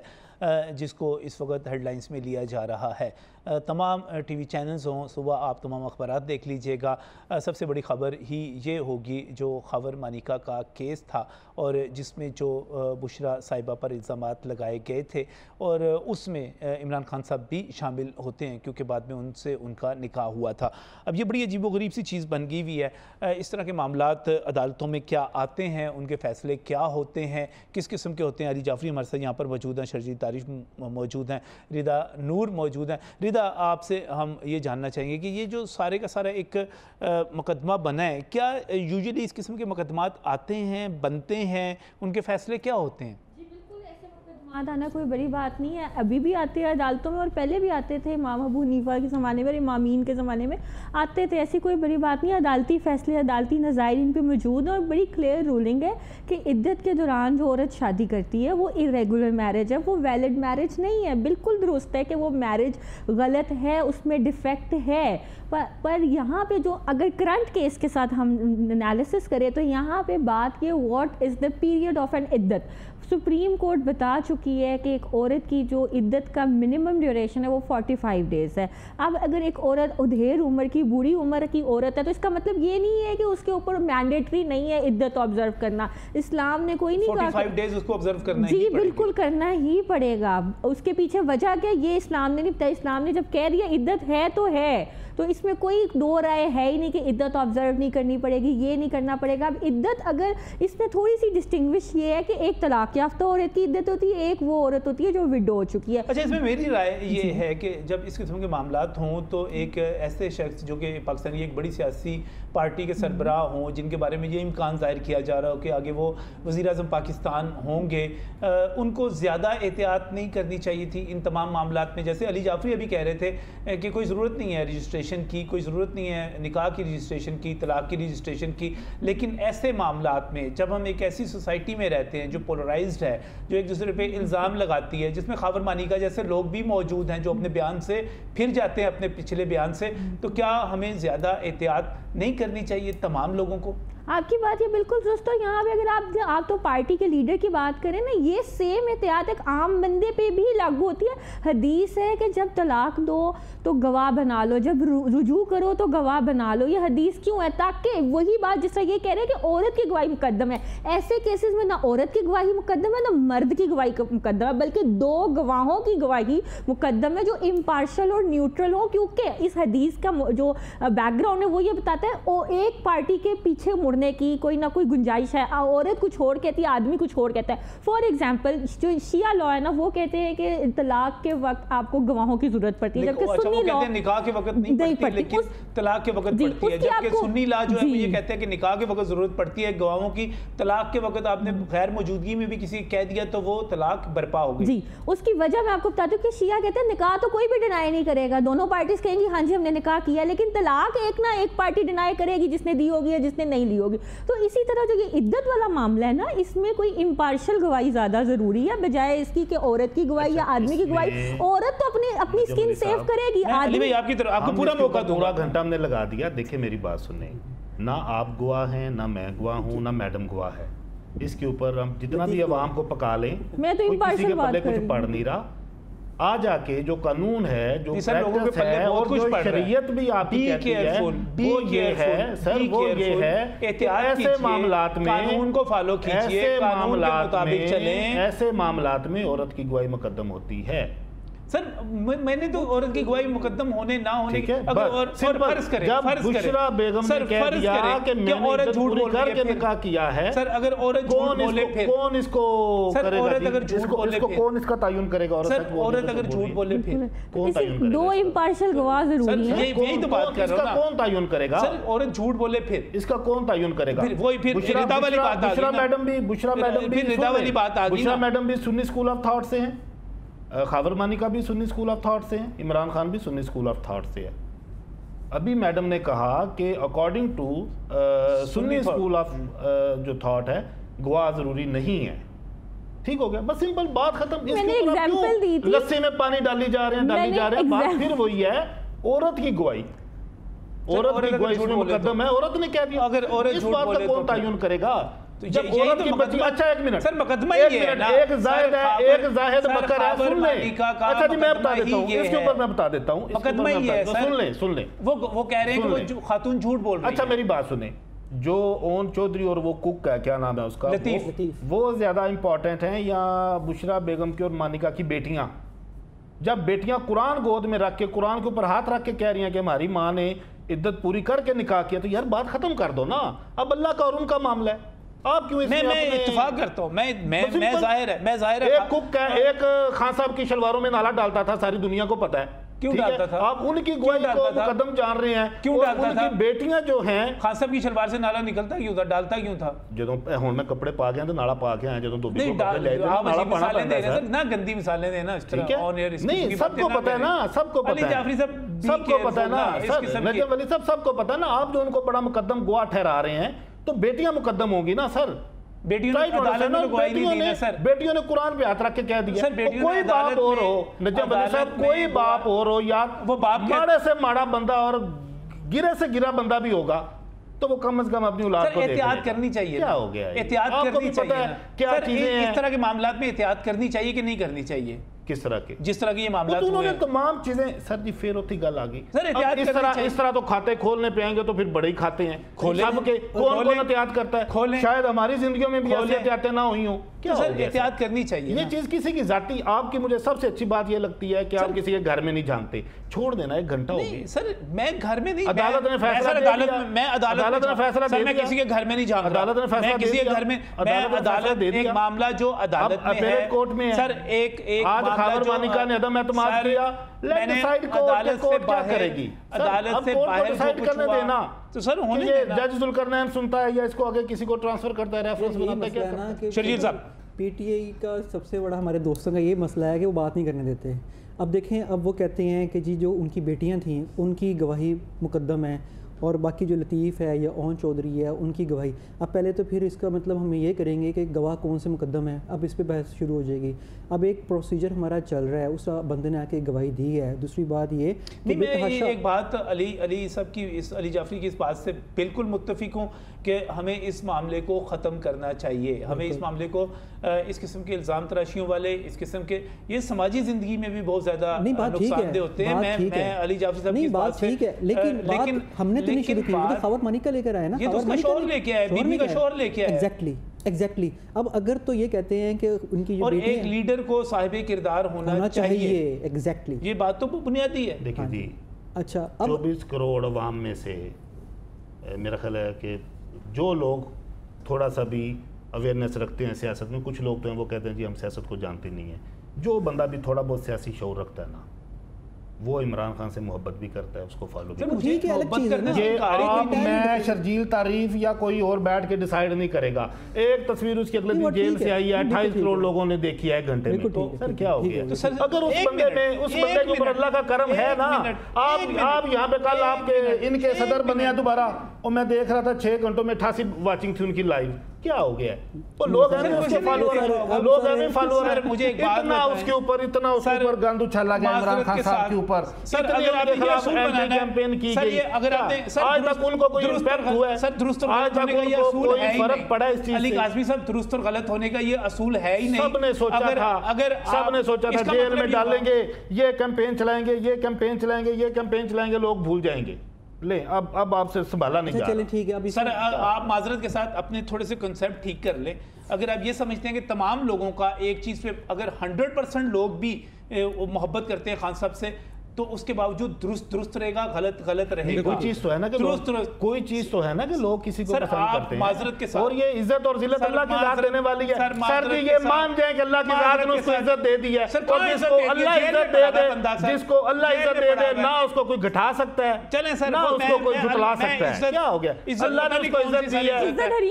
جس کو اس وقت ہیڈ لائنز میں لیا جا رہا ہے. تمام ٹی وی چینلز ہوں، صبح آپ تمام اخبارات دیکھ لیجئے گا. سب سے بڑی خبر ہی یہ ہوگی جو خاور مانیکا کا کیس تھا اور جس میں جو بشرا صاحبہ پر الزامات لگائے گئے تھے، اور اس میں عمران خان صاحب بھی شامل ہوتے ہیں کیونکہ بعد میں ان سے ان کا نکاح ہوا تھا. اب یہ بڑی عجیب و غریب سی چیز بن گئی ہوئی ہے. اس طرح کے معاملات عدالتوں میں کیا آتے ہیں، ان کے فیصلے کیا ہوتے ہیں، کس قسم کے ہوتے ہیں. علی جعفری ہمارے ساتھ یہاں پر موجود ہیں، شرجیل تاریخ موجود ہیں، ردا نور موجود ہیں. ردا، آپ سے ہم یہ جاننا چاہیں گے کہ یہ جو سارے کا سارا ایک مقدمہ بنا ہے، کیا یوزلی اس قسم کے مقدمات آتے ہیں، بنتے ہیں، ان کے فیصلے کیا ہوتے ہیں؟ آنا کوئی بڑی بات نہیں ہے، ابھی بھی آتے ہیں عدالتوں میں، اور پہلے بھی آتے تھے. امام ابو حنیفہ کے زمانے میں، امامین کے زمانے میں آتے تھے. ایسی کوئی بڑی بات نہیں ہے. عدالتی فیصلے، عدالتی نظائر ان پہ موجود ہیں، اور بڑی کلیئر رولنگ ہے کہ عدت کے دوران جو عورت شادی کرتی ہے وہ ارریگولر میرج ہے، وہ ویلڈ میرج نہیں ہے. بالکل درست ہے کہ وہ میرج غلط ہے، اس میں ڈیفیکٹ ہے. پر یہاں پہ جو اگر کرنٹ کیس کے ساتھ ہم انالیسس کریں تو یہاں پہ بات یہ what is the period of an عدت. سپریم کورٹ بتا چکی ہے کہ ایک عورت کی جو عدت کا منیمم ڈیوریشن ہے وہ 45 ڈیز ہے. اب اگر ایک عورت ادھیر عمر کی، بوڑھی عمر کی عورت ہے تو اس کا مطلب یہ نہیں ہے کہ اس کے اوپر مینڈیٹری نہیں ہے عدت آبزرو کرنا. اسلام نے کوئی نہیں کہا 45 ڈیز اس کو آبزرو کرنا جی بالکل کرنا ہی پڑے گا. اس کے پیچھے وجہ کیا، یہ اسلام نے نہیں بتایا. اسلام نے جب کہہ دیا عدت ہے تو ہے، تو اس میں کوئی دو رائے ہے ہی نہیں کہ عدت آبزرو نہیں کرنی پڑے گی، یہ نہیں کرنا پڑے گا. اب عدت اگر اس میں تھوڑی سی ڈسٹنگوش یہ ہے کہ ایک طلاق یافتہ عورت کی عدت ہوتی ہے، ایک وہ عورت ہوتی ہے جو وڈو ہو چکی ہے. اچھا، اس میں میری رائے یہ ہے کہ جب اس قسم کے معاملات ہوں تو ایک ایسے شخص جو کہ پاکستان کی ایک بڑی سیاسی پارٹی کے سربراہ ہوں، جن کے بارے میں یہ امکان ظاہر کیا جا رہا ہو کہ آگے وہ وزیر اعظم پاکستان ہوں گے، ان کو زیادہ احتیاط نہیں کرنی چاہیے تھی ان تمام معاملات میں. جیسے علی جعفری ابھی کہہ رہے تھے کہ کوئی ضرورت نہیں ہے رجسٹریشن کی، کوئی ضرورت نہیں ہے نکاح کی رجسٹریشن کی، طلاق کی رجسٹریشن کی. لیکن ایسے معاملات میں جب ہم ایک ایسی سوسائٹی میں رہتے ہیں جو پولرائزڈ ہے، جو ایک دوسرے پہ الزام لگاتی ہے، جس میں خاور مانیکا جیسے لوگ بھی موجود ہیں جو اپنے بیان سے پھر جاتے ہیں اپنے پچھلے بیان سے، تو کیا ہمیں زیادہ احتیاط نہیں کرنی چاہیے تمام لوگوں کو؟ آپ کی بات یہ بالکل درست ہے. یہاں پہ اگر آپ تو پارٹی کے لیڈر کی بات کریں نا، یہ سیم احتیاط ایک عام بندے پہ بھی لاگو ہوتی ہے. حدیث ہے کہ جب طلاق دو تو گواہ بنا لو، جب رجوع کرو تو گواہ بنا لو. یہ حدیث کیوں ہے؟ تاکہ وہی بات جس طرح یہ کہہ رہے ہیں کہ عورت کی گواہی مقدم ہے، ایسے کیسز میں نہ عورت کی گواہی مقدم ہے نہ مرد کی گواہی مقدم ہے، بلکہ دو گواہوں کی گواہی مقدم ہے جو امپارشل اور نیوٹرل ہو. کیونکہ اس حدیث کا جو بیک گراؤنڈ ہے وہ یہ بتاتا ہے ایک پارٹی کے پیچھے مڑنے کی کوئی نہ کوئی گنجائش ہے. عورت کچھ اور کہتی ہے، آدمی کچھ اور کہتا ہے. فار ایگزامپل جو شیعہ لا ہے نا، وہ کہتے ہیں کہ طلاق کے وقت آپ کو گواہوں کی ضرورت پڑتی ہے، جبکہ سنی لا نکاح کے وقت نہیں پڑتی لیکن طلاق کے وقت پڑتی ہے. جبکہ سنی لا جو ہے وہ یہ کہتے ہیں کہ نکاح کے وقت ضرورت پڑتی ہے گواہوں کی، طلاق کے وقت آپ نے غیر موجودگی میں بھی کسی کہہ دیا تو وہ طلاق برپا ہو گئی. جی اس کی وجہ میں آپ کو بتاتی ہوں کہ شیعہ کہتے ہیں نکاح تو کوئی بھی ڈینائی نہیں کرے گا، دونوں پارٹیز کہیں گی ہاں جی ہم نے نکاح کیا، لیکن طلاق ایک نہ ایک پارٹی ڈینائی کرے گی، جس نے دی ہوگی یا جس نے نہیں لی ہوگی. تو اسی طرح جو یہ عدت والا معاملہ ہے نا, اس میں کوئی امپارشل گواہی زیادہ ضروری ہے بجائے اس کی کہ عورت کی گواہی یا آدمی کی گواہی. عورت تو اپنی اسکن سیو کرے گی. علی بھائی آپ کی طرف آپ کو پورا موقع دوں گا. پورا گھنٹہ ہم نے لگا دیا. دیکھیں میری بات سنیں, نہ آپ گواہ ہیں, نہ میں گواہ ہوں, نہ میڈم گواہ ہے. اس کے اوپر ہم جتنا بھی عوام کو پکا لیں, میں تو کسی کے پلے کچھ پڑھ نہیں رہا. آ جا کے جو قانون ہے, جو پریکٹس ہے, اور جو شریعت بھی آپ کی کہتی ہے, وہ یہ ہے سر, وہ یہ ہے ایسے معاملات میں قانون کو فالو کیجئے, قانون کے مطابق چلیں. ایسے معاملات میں عورت کی گواہی مقدم ہوتی ہے. سر میں نے تو عورت کی گواہی مقدم ہونے نہ ہونے فرض کریں, جب بشرا بیگم نے کہہ دیا کہ میں نے عدت پوری کر کے نکاح کیا ہے, سر اگر عورت جھوٹ بولے پھر کون اس کو کرے گا, کون اس کا تعین کرے گا؟ عورت اگر جھوٹ بولے پھر کون تعین کرے گا؟ دو امپارشل گواہ ضروری ہیں. یہی تو بات کر رہا ہوں نا. کون تعین کرے گا؟ سر عورت جھوٹ بولے پھر اس کا کون تعین کرے گا؟ وہی پھر رضا والی بات آ گئی. بشرا میڈم بھی سنی اسکول آف تھاٹ سے ہیں, خاور مانیکا بھی سنی اسکول آف تھاٹ سے ہیں, عمران خان بھی سنی اسکول آف تھاٹ سے ہے. ابھی میڈم نے کہا کہ according to Sunni school of جو تھاٹ ہے گواہ ضروری نہیں ہے. ٹھیک ہو گیا, بس سمپل بات ختم. اس کے اوپر کیوں لسی میں پانی ڈالی جا رہے ہیں, بات پھر وہی ہے عورت کی گواہی. عورت کی گواہی اس میں مقدم ہے, عورت نے کہہ دیا. اگر عورت اس بات کا کون تعین کرے گا؟ جب عورت کی بچی, اچھا ایک منٹ سر, مقدمہ ہی ہے نا. ایک زاہد ہے, ایک زاہد بکر ہے, سن لیں. اچھا جی میں بتا دیتا ہوں, اس کے اوپر میں بتا دیتا ہوں, مقدمہ ہی ہے سر. سن لیں. وہ کہہ رہے ہیں کہ وہ خاتون جھوٹ بول رہی ہے. اچھا میری بات سنیں, جو اون چودھری اور وہ کک ہے, کیا نام ہے اس کا, وہ زیادہ امپورٹنٹ ہیں یا بشرا بیگم کی اور مانیکا کی بیٹیاں؟ جب بیٹیاں قرآن گود میں رکھ کے, قرآن کے اوپر ہاتھ رکھ کے کہہ رہی ہیں کہ ہماری ماں نے عدت پوری کر کے نکاح کیا, تو یار بات ختم کر دو نا. اب اللہ کا اور ان کا معاملہ ہے, آپ کیوں اس میں اتفاق کرتا ہوں. میں ظاہر ہے ایک کک ہے, ایک خان صاحب کی شلواروں میں نالا ڈالتا تھا, ساری دنیا کو پتا ہے. کیوں ڈالتا تھا؟ آپ ان کی گواہی کو مقدم جان رہے ہیں. کیوں ڈالتا تھا؟ ان کی بیٹیاں جو ہیں, خان صاحب کی شلوار سے نالا نکلتا کیوں تھا, ڈالتا کیوں تھا؟ جدوں ہن میں کپڑے پا گیا تو نالا پا کے آیا, جدوں دھوبی کو کپڑے لے آپ اچھی مثالیں دے رہے ہیں نہ, گندی مثالیں دے نا اس طرح. نہیں, سب کو پتا ہے نا, سب کو پتا ہے, سب کو پتا ہے نا سر, نجم ولی صاحب سب کو پتا ہے نا. آپ جو ان کو بڑا مقدم گواہ ٹھہرا رہے ہیں, تو بیٹیاں مقدم ہوں گی نا سر. بیٹیوں نے قرآن پہ ہاتھ رکھ کے کہہ دیا. کوئی باپ اور ہو نجم ولی صاحب, کوئی باپ اور ہو یار, وہ ماڑے سے ماڑا بندہ اور گرے سے گرا بندہ بھی ہوگا, تو وہ کم از کم اپنی اولاد کو احتیاط کرنی چاہیے. کیا ہو گیا, احتیاط کرنی چاہیے. کیا چیزیں ہیں اس طرح کے معاملات میں احتیاط کرنی چاہیے کہ نہیں کرنی چاہیے؟ کس طرح کے؟ جس طرح کی یہ معاملات انہوں نے تمام چیزیں. سر جی پھر ہوتی گل آ گئی. اس طرح تو کھاتے کھولنے پہ آئیں گے تو پھر بڑے ہی کھاتے ہیں سب کے. کون احتیاط کرتا ہے؟ شاید ہماری زندگیوں میں بھی ایسی احتیاطیں نہ ہوئی ہوں. احتیاط کرنی چاہیے. یہ چیز کسی کی ذاتی, آپ کی مجھے سب سے اچھی بات یہ لگتی ہے کہ آپ کسی کے گھر میں نہیں جھانکتے. چھوڑ دینا, ایک گھنٹہ ہو گیا سر, میں گھر میں نہیں, عدالت نے فیصلہ دے دیا, میں عدالت نے فیصلہ دے دیا, میں کسی کے گھر میں نہیں جھانک رہا, عدالت نے فیصلہ کسی کے گھر میں, میں عدالت ایک معاملہ جو عدالت میں ہے, کورٹ میں ہے سر, ایک آج خاور مانیکا نے عدم اعتماد کیا, میں نے عدالت سے باہر, عدالت سے باہر ڈیسائیڈ کرنے دینا. تو سر ہونے دینا, جج ذوالقرنین سنتا ہے یا اس کو آگے کسی کو ٹرانسفر کرتا ہے, ریفرنس بناتا ہے, کیا کرتا ہے؟ شرجیل صاحب, پی ٹی آئی کا سب سے بڑا ہمارے دوستوں کا یہ مسئلہ ہے کہ وہ بات نہیں کرنے دیتے. اب دیکھیں, اب وہ کہتے ہیں کہ جی جو ان کی بیٹیاں تھیں ان کی گواہی مقدم ہے, اور باقی جو لطیف ہے یا اون چودھری ہے ان کی گواہی. اب پہلے تو پھر اس کا مطلب ہم یہ کریں گے کہ گواہ کون سے مقدم ہے, اب اس پہ بحث شروع ہو جائے گی. اب ایک پروسیجر ہمارا چل رہا ہے, اس بندے نے آ کے گواہی دی ہے. دوسری بات یہ کہ میں ایک بات علی صاحب کی, اس علی جعفری کی اس بات سے بالکل متفق ہوں کہ ہمیں اس معاملے کو ختم کرنا چاہیے. ہمیں اس معاملے کو, اس قسم کے الزام تراشیوں والے, اس قسم کے, یہ سماجی زندگی میں بھی بہت زیادہ نقصان دہ ہوتے ہیں. میں علی جعفری صاحب کی بات سے, لیکن ہم نے تو نہیں شروع کی, خاور مانیکا لے کر آئے نا, یہ تو اس کا شور لے کے آئے, بی بی کا شور لے کے آئے. ایگزیکٹلی. اب اگر تو یہ کہتے ہیں کہ ان کی جو اور ایک لیڈر کو صاحب کردار ہونا چاہیے, ایگزیکٹلی, یہ بات تو بنیادی ہے. دیکھیں جی, اچھا 24 کروڑ عوام میں سے میرا خیال ہے کہ جو لوگ تھوڑا سا بھی اویئرنیس رکھتے ہیں سیاست میں, کچھ لوگ تو ہیں وہ کہتے ہیں جی ہم سیاست کو جانتے نہیں ہیں. جو بندہ بھی تھوڑا بہت سیاسی شعور رکھتا ہے نا, وہ عمران خان سے محبت بھی کرتا ہے, اس کو فالو بھی ٹھیک ہے, الگ چیز ہے نا. یہ آپ میں شرجیل تعریف یا کوئی اور بیٹھ کے ڈیسائیڈ نہیں کرے گا. ایک تصویر اس کی اگلے دن جیل سے آئی ہے, 28 کروڑ لوگوں نے دیکھی ہے 1 گھنٹے میں. تو سر کیا ہو گیا؟ اگر اس بندے میں, اس بندے کے اوپر اللہ کا کرم ہے نا, آپ یہاں پہ کل آپ کے ان کے صدر بنے ہیں دوبارہ, اور میں دیکھ رہا تھا 6 گھنٹوں میں 88 واچنگ تھی ان کی لائیو. کیا ہو گیا ہے؟ وہ لوگ ہیں اس کے فالوور, لوگ ہیں فالوور. مجھے ایک بات اتنا اس کے اوپر, اتنا اس کے اوپر گند اچھالا گیا عمران خان صاحب کے اوپر. سر اگر آپ یہ اصول بنانا کیمپین کی سر, گئی, یہ اگر آپ نے آج تک ان کو کوئی امپیکٹ ہوا ہے؟ سر درست اور آج غلط ہونے تک کا ان یہ کو اصول کوئی ہے ہی فرق پڑا اس چیز علی سے؟ قاسمی صاحب, درست اور غلط ہونے کا یہ اصول ہے ہی نہیں. سب نے سوچا تھا, سب نے سوچا تھا جیل میں ڈالیں گے, یہ کیمپین چلائیں گے, یہ کیمپین چلائیں گے, یہ کیمپین چلائیں گے, لوگ بھول جائیں گے. لیں اب آپ سے سنبھالا نہیں جا چلیں ٹھیک ہے. سر آپ معذرت کے ساتھ اپنے تھوڑے سے کنسیپٹ ٹھیک کر لیں. اگر آپ یہ سمجھتے ہیں کہ تمام لوگوں کا ایک چیز پہ اگر 100% لوگ بھی محبت کرتے ہیں خان صاحب سے, تو اس کے باوجود درست رہے گا, غلط رہے گا. کوئی چیز تو ہے نا کہ کوئی چیز تو ہے نا کہ لوگ کسی کو پسند کرتے ہیں, معذرت کے ساتھ, اور یہ عزت اور ذلت اللہ کی ذات دینے والی ہے. سر جی یہ مان جائیں کہ اللہ کی ذات نے اس کو عزت دے دی ہے, اور جس کو اللہ عزت دے دے, جس کو اللہ عزت دے دے, نہ اس کو کوئی گھٹا سکتا ہے, نہ اس کو کوئی جھٹلا سکتا ہے. کیا ہو گیا؟ اللہ نے اس کو عزت دی ہے,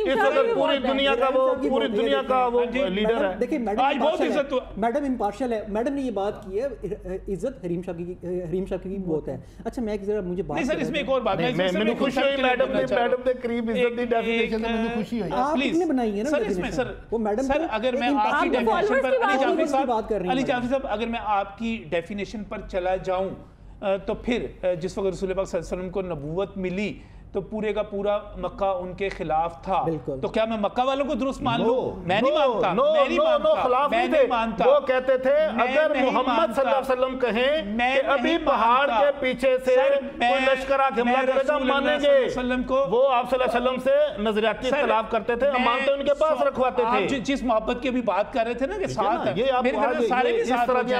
اس وقت پوری دنیا کا وہ, پوری دنیا کا وہ لیڈر ہے. دیکھیں میڈم امپارشل ہے, میڈم نے یہ بات کی ہے, عزت حریم شاہ کی بہت ہے. اچھا میں ایک ذرا مجھے بات, نہیں سر اس میں ایک اور بات, میں خوشی ہوئی میڈم نے قریب عزت دی ڈیفینیشن سے, مجھے خوشی ہوئی. آپ نے بنائی ہے نا سر اس میں سر, وہ میڈم سر اگر میں آپ کی ڈیفینیشن پر علی جعفری صاحب اگر میں آپ کی ڈیفینیشن پر چلا جاؤں, تو پھر جس وقت رسول پاک صلی اللہ علیہ وسلم کو نبوت ملی تو پورے کا پورا مکہ ان کے خلاف تھا, تو کیا میں مکہ والوں کو درست مان لوں؟ میں نہیں مانتا, میں نہیں مانتا. وہ کہتے تھے اگر محمد صلی اللہ علیہ وسلم کہیں کہ ابھی پہاڑ کے پیچھے سے کوئی لشکر آ کے حملہ کرے گا مانیں گے. وہ آپ صلی اللہ علیہ وسلم سے نظریاتی اختلاف کرتے تھے, امانتیں ان کے پاس رکھواتے تھے. جس محبت کی ابھی بات کر رہے تھے نا کہ ساتھ یہ آپ سارے اس طرح کی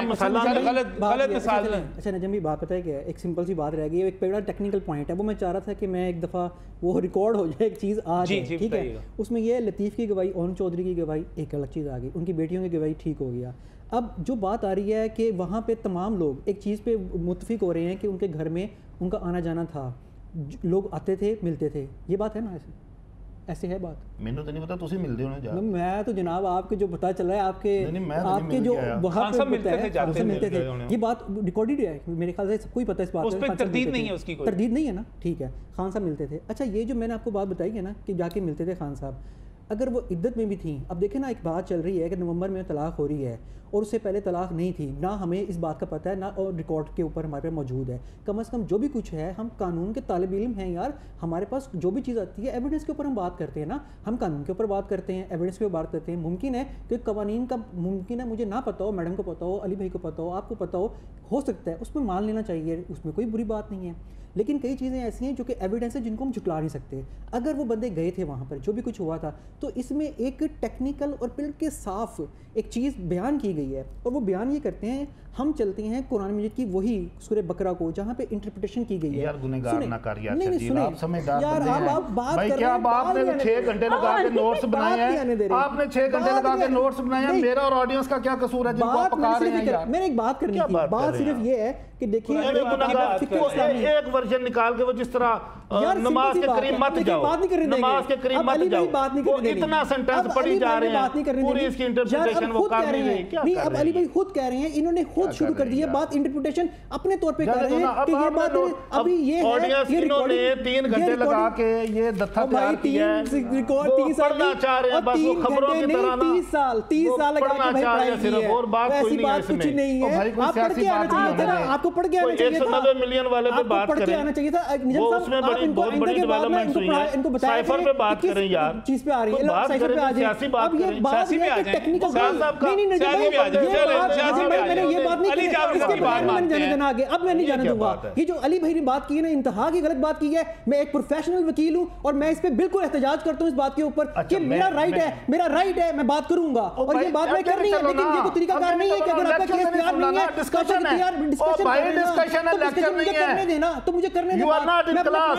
غلط مثال ہیں. اچھا نجم بھی بات پتہ ہے کہ ایک سمپل سی بات رہ گئی, ایک بڑا ٹیکنیکل پوائنٹ ہے, وہ میں چاہ رہا تھا کہ میں ایک دفعہ وہ ریکارڈ ہو جائے, ایک چیز آ جائے, ٹھیک ہے. اس میں یہ لطیف کی گواہی, اون چودھری کی گواہی, ایک الگ چیز آ گئی, ان کی بیٹیوں کی گواہی ٹھیک ہو گیا. اب جو بات آ رہی ہے کہ وہاں پہ تمام لوگ ایک چیز پہ متفق ہو رہے ہیں کہ ان کے گھر میں ان کا آنا جانا تھا, لوگ آتے تھے ملتے تھے, یہ بات ہے نا, ایسے ہے بات. میں نے تو نہیں پتا, تسی ملتے ہونے جا. میں تو جناب آپ کے جو پتہ چل رہا ہے آپ کے جو وہاں پہ ملتے تھے, یہ بات ریکارڈڈ ہے میرے خیال سے, سب کو ہی پتہ اس بات اس پہ تردید نہیں ہے, اس کی کوئی تردید نہیں ہے نا, ٹھیک ہے. خان صاحب ملتے تھے. اچھا یہ جو میں نے آپ کو بات بتائی ہے نا کہ جا کے ملتے تھے خان صاحب, اگر وہ عدت میں بھی تھیں, اب دیکھیں نا ایک بات چل رہی ہے کہ نومبر میں طلاق ہو رہی ہے, اور اس سے پہلے طلاق نہیں تھی, نہ ہمیں اس بات کا پتہ ہے, نہ اور ریکارڈ کے اوپر ہمارے پاس موجود ہے. کم از کم جو بھی کچھ ہے, ہم قانون کے طالب علم ہیں یار, ہمارے پاس جو بھی چیز آتی ہے ایویڈنس کے اوپر ہم بات کرتے ہیں نا, ہم قانون کے اوپر بات کرتے ہیں, ایویڈنس کے اوپر بات کرتے ہیں. ممکن ہے کہ قوانین کا ممکن ہے مجھے نہ پتہ ہو, میڈم کو پتہ ہو, علی بھائی کو پتہ ہو, آپ کو پتہ ہو سکتا ہے, اس میں مان لینا چاہیے, اس میں کوئی بری بات نہیں ہے. لیکن کئی چیزیں ایسی ہیں جو کہ ایویڈنس ہے جن کو ہم جھٹلا نہیں سکتے. اگر وہ بندے گئے تھے وہاں پر, جو بھی کچھ ہوا تھا, تو اس میں ایک ٹیکنیکل اور بالکل صاف ایک چیز بیان کی گئی ہے, اور وہ بیان یہ کرتے ہیں, ہم چلتے ہیں قرآن مجید کی وہی سورہ بقرہ کو جہاں پہ انٹرپریٹیشن کی گئی ہے. یار گنہگار نہ کر یار شرجیل, آپ سمجھدار بندے ہیں بھائی, کیا آپ نے 6 گھنٹے لگا کے نوٹس بنائے ہیں, آپ نے 6 گھنٹے لگا کے نوٹس بنائے ہیں, میرا اور آڈینس کا کیا قصور ہے جن کو آپ پکار رہے ہیں یار. میں نے ایک بات کرنی تھی, بات صرف یہ ہے کہ دیکھیں ایک ورژن نکال کے وہ جس طرح نماز کے قریب مت جاؤ, نماز کے قریب مت جاؤ, وہ اتنا سنٹنس پڑھی جا رہے ہیں, پوری اس کی انٹرپریٹیشن وہ کر رہے ہیں. نہیں اب علی بھائی خود کہہ رہے ہیں, انہوں نے خود شروع کر دی ہے بات, انٹرپریٹیشن اپنے طور پہ کر رہے ہیں کہ یہ بات ابھی یہ ہے, آڈینس انہوں نے 3 گھنٹے لگا کے یہ دتھا تیار کیا ہے, وہ پڑھنا چاہ رہے ہیں بس, وہ خبروں کی طرح نا 30 سال لگا کے چاہ رہے ہیں صرف, اور بات کوئی نہیں ہے اس میں. آپ پڑھ کے آنا چاہیے تھا, آپ کو پڑھ کے آنا چاہیے تھا, 190 ملین والے پہ بات کریں, وہ اس میں بہت بڑی ڈیولپمنٹس ہوئی ہیں. سائفر پہ بات کریں یار, چیز پہ آ رہی ہے, بات کریں, سیاسی بات کریں, سیاسی پہ آ جائیں, سیاسی صاحب کا اب میں نہیں جانا دوں گا. یہ جو علی بھائی نے بات کی ہے نا, انتہا کی غلط بات کی ہے. میں ایک پروفیشنل وکیل ہوں, اور میں اس پہ بالکل احتجاج کرتا ہوں اس بات کے اوپر کہ میرا رائٹ ہے, میرا رائٹ ہے, میں بات کروں گا, اور یہ بات میں کرنی ہے. لیکن یہ کوئی طریقہ کار نہیں ہے کہ اگر آپ کا کیس تیار نہیں ہے, ڈسکشن ہے, لیکچر نہیں ہے. You are not in class.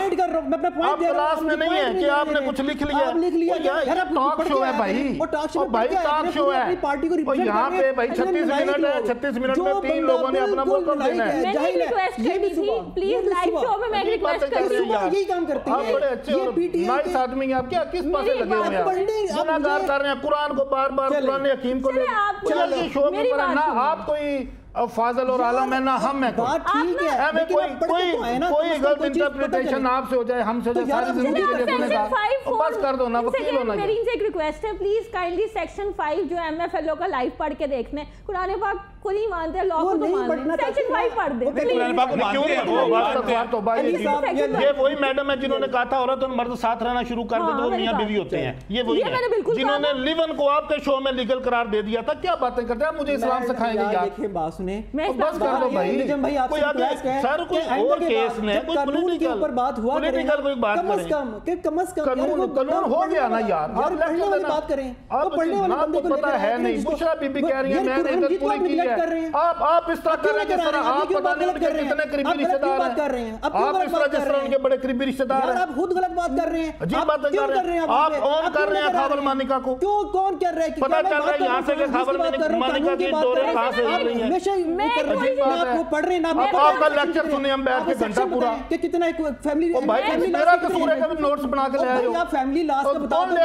آپ کلاس میں نہیں ہے کہ آپ نے کچھ لکھ لیا. ٹاک شو ہے بھائی, بھائی ٹاک شو ہے. یہاں پہ بھائی 36 منٹ ہے, 36 منٹ میں 3 لوگوں نے اپنا موقف دینا ہے. میں نے ریکویسٹ کرنی تھی پلیز لائیو شو میں, میں ریکویسٹ کر رہی ہوں. یہی کام کرتے ہیں آپ بڑے اچھے اور نائس آدمی ہیں, آپ کیا کس پاسے لگے ہوئے ہیں, گناہگار کر رہے ہیں قرآن کو بار بار, قرآن حکیم کو لے چلے شو میں پر نہ آپ کوئی فاضل اور عالم ہے نہ ہم ہے. بات ٹھیک ہے, ہمیں کوئی غلط انٹرپریٹیشن آپ سے ہو جائے, ہم سے ہو جائے, ساری زندگی کے لیے تم نے کہا بس کر دو نا, وکیل ہونا. میری ان سے ایک ریکویسٹ ہے, پلیز کائنڈلی سیکشن 5 جو ایم ایف ایل او کا لائیو پڑھ کے دیکھنے. قرآن پاک کو نہیں مانتے, لا کو تو مانتے, سیکشن 5 پڑھ دیں. قرآن پاک کو مانتے ہیں. یہ وہی میڈم ہے جنہوں نے کہا تھا عورت اور مرد ساتھ رہنا شروع کر دے تو میاں بیوی ہوتے ہیں. یہ وہی ہے جنہوں نے لیون کو آپ کے شو میں لیگل قرار دے دیا تھا. کیا باتیں کرتے ہیں, مجھے اسلام سکھائیں گے یار. دیکھیں بات سنیں, بس کر دو بھائی, کوئی آگے سر کوئی اور کیس میں کوئی پولیٹیکل بات ہوا کوئی بات کریں, کم از کم قانون ہو گیا نا یار. پڑھنے والی بات کریں, آپ نام کو پتا ہے نہیں. بشرا بی بی کہہ رہی ہے میں نے عزت پوری کی ہے, آپ اس طرح کر رہے ہیں جس طرح آپ پتہ نہیں ان کے کتنے قریبی رشتہ دار ہیں. آپ اس طرح جس طرح ان کے بڑے قریبی رشتہ دار ہیں. آپ خود غلط بات کر رہے ہیں, عجیب باتیں کر رہے ہیں. آپ اون کر رہے ہیں خاور مانیکا کو. کیوں کون کر رہے ہیں, پتہ چل رہا ہے یہاں سے کہ خاور مانیکا کی ڈوریں کہاں سے ہو رہی ہیں. پڑھ رہے ہیں آپ کا لیکچر سنیں ہم بیٹھ کے گھنٹہ پورا کہ کتنا فیملی بھائی میرا قصور ہے کہ نوٹس بنا کے لے آئے ہو. آپ فیملی لاز کا بتا دیں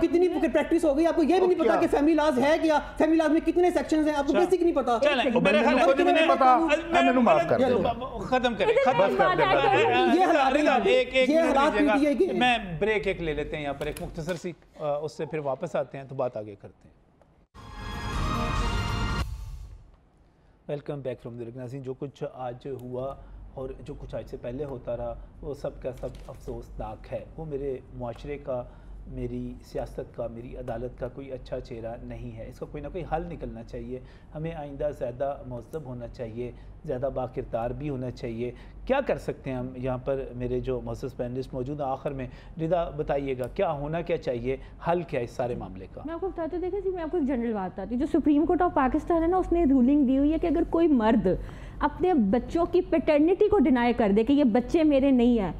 کتنی پریکٹس ہو گئی. آپ کو یہ بھی نہیں پتا کہ فیملی لاز ہے کیا, فیملی لاز میں کتنے سیکشنز ہیں, آپ کو بیسک نہیں پتا. میرے خیال مجھے بھی نہیں پتا, میں نے معاف کر دو. ختم کریں, ختم کر دیں. میں بریک ایک لے لیتے ہیں یہاں پر, ایک مختصر سی, اس سے پھر واپس آتے ہیں تو بات آگے کرتے ہیں. ویلکم بیک فرام دی ناظرین. جو کچھ آج ہوا اور جو کچھ آج سے پہلے ہوتا رہا وہ سب کا سب افسوسناک ہے. وہ میرے معاشرے کا, میری سیاست کا, میری عدالت کا کوئی اچھا چہرہ نہیں ہے. اس کا کوئی نہ کوئی حل نکلنا چاہیے. ہمیں آئندہ زیادہ مہذب ہونا چاہیے, زیادہ باکردار بھی ہونا چاہیے. کیا کر سکتے ہیں ہم؟ یہاں پر میرے جو معزز پینلسٹ موجود ہیں, آخر میں رضا بتائیے گا کیا ہونا کیا چاہیے, حل کیا ہے اس سارے معاملے کا؟ میں آپ کو بتاتی ہوں, دیکھیں جی میں آپ کو ایک جنرل بات بتاتی ہوں. جو سپریم کورٹ آف پاکستان ہے نا, اس نے رولنگ دی ہوئی ہے کہ اگر کوئی مرد اپنے بچوں کی پیٹرنٹی کو ڈینائی کر دے کہ یہ بچے میرے نہیں ہیں,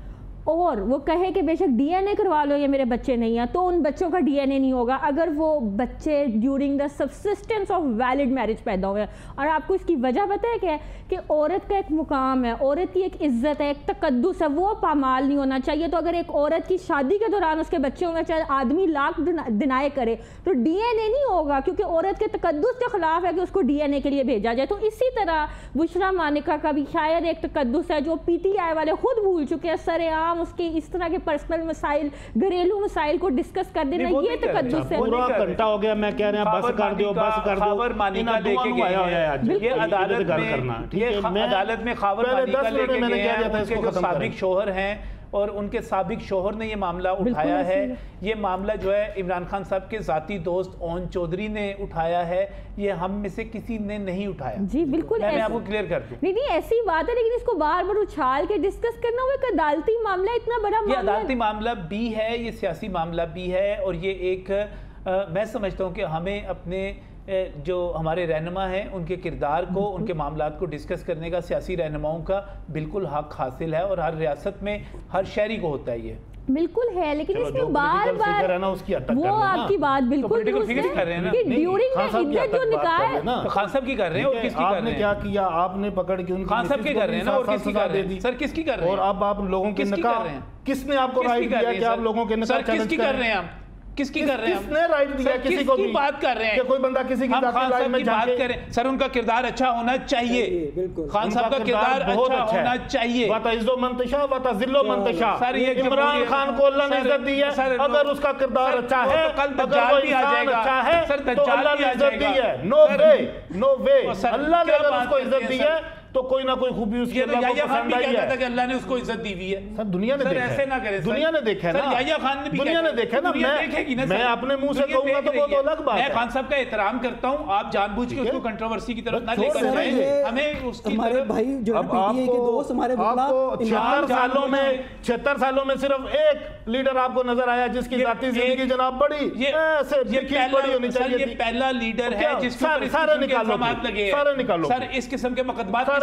اور وہ کہے کہ بے شک ڈی این اے کروا لو یہ میرے بچے نہیں ہیں, تو ان بچوں کا ڈی این اے نہیں ہوگا اگر وہ بچے during the subsistence of valid marriage پیدا ہوئے. اور آپ کو اس کی وجہ پتہ ہے کیا ہے, کہ عورت کا ایک مقام ہے, عورت کی ایک عزت ہے, ایک تقدس ہے, وہ پامال نہیں ہونا چاہیے. تو اگر ایک عورت کی شادی کے دوران اس کے بچے ہوں گے, چاہے آدمی لاکھ ڈینائی کرے, تو ڈی این اے نہیں ہوگا, کیونکہ عورت کے تقدس کے خلاف ہے کہ اس کو ڈی این اے کے لیے بھیجا جائے. تو اسی طرح بشرا مانیکا کا بھی شاید ایک تقدس ہے جو پی ٹی آئی والے خود بھول چکے ہیں. سر عام اس کے اس طرح کے پرسنل مسائل, گھریلو مسائل کو ڈسکس کر دینا, یہ تقدس ہے. پورا گھنٹہ ہو گیا میں کہہ رہے ہیں بس کر دو, بس کر دو. خاور مانیکا لے کے گئے ہیں, یہ عدالت میں خاور مانیکا لے کے گئے ہیں. ان کے جو سابق شوہر ہیں اور ان کے سابق شوہر نے یہ معاملہ اٹھایا ہے. یہ معاملہ جو ہے عمران خان صاحب کے ذاتی دوست اون چودھری نے اٹھایا ہے, یہ ہم میں سے کسی نے نہیں اٹھایا. جی بالکل, میں آپ کو کلیئر کر دوں. نہیں ایسی بات ہے, لیکن اس کو بار بار اچھال کے ڈسکس کرنا وہ ایک عدالتی معاملہ, اتنا بڑا معاملہ. یہ عدالتی معاملہ بھی ہے, یہ سیاسی معاملہ بھی ہے, اور یہ ایک میں سمجھتا ہوں کہ ہمیں اپنے جو ہمارے رہنما ہیں ان کے کردار کو, ان کے معاملات کو ڈسکس کرنے کا سیاسی رہنماؤں کا بالکل حق حاصل ہے, اور ہر ریاست میں ہر شہری کو ہوتا ہے. یہ بالکل ہے, لیکن اس میں بار بار وہ آپ کی بات بالکل درست ہے کہ ڈیورنگ دا عدت جو نکاح ہے, خان صاحب کی کر رہے ہیں اور کس کی کر رہے ہیں؟ آپ نے کیا کیا, آپ نے پکڑ کے ان خان صاحب کی کر رہے ہیں نا, اور کس کی کر رہے ہیں سر, کس کی کر رہے ہیں؟ اور اب آپ لوگوں کے نکاح, کس نے آپ کو رائٹ دیا کہ آپ لوگوں کے نکاح کس کی کر رہے ہیں؟ کس کی کر رہے ہیں؟ کس نے رائٹ دیا کسی کو بھی؟ بات کر رہے ہیں کہ کوئی بندہ کسی کی ذاتی لائف میں بات کریں. سر ان کا کردار اچھا ہونا چاہیے, خان صاحب کا کردار اچھا ہونا چاہیے. وَتَعِزُّ مَن تَشَاءُ وَتَذِلُّ مَن تَشَاءُ. عمران خان کو اللہ نے عزت دی ہے, اگر اس کا کردار اچھا ہے, اگر وہ انسان اچھا ہے تو اللہ نے عزت دی ہے. نو وے, نو وے. اللہ نے اگر اس کو عزت دی ہے تو کوئی نہ کوئی خوبی اس کی اللہ کو پسند آئی ہے. کہ اللہ نے اس کو عزت دی ہوئی ہے. سر دنیا نے دیکھا ہے, ایسے نہ کریں, دنیا نے دیکھا ہے نا, یحییٰ خان نے بھی دنیا نے دیکھا نا. میں اپنے منہ سے کہوں گا تو وہ تو الگ بات ہے. میں خان صاحب کا احترام کرتا ہوں, آپ جان بوجھ کے اس کو کنٹروورسی کی طرف نہ لے کر جائیں. ہمیں اس کی ہمارے بھائی جو پی ٹی اے کے دوست, ہمارے آپ کو 76 سالوں میں صرف ایک لیڈر آپ کو نظر آیا جس کی ذاتی زندگی جناب بڑی بڑی ہونی چاہیے. یہ پہلا لیڈر ہے جس کے اوپر سارے نکالو, لگے. سارے نکالو سر اس قسم کے مقدمات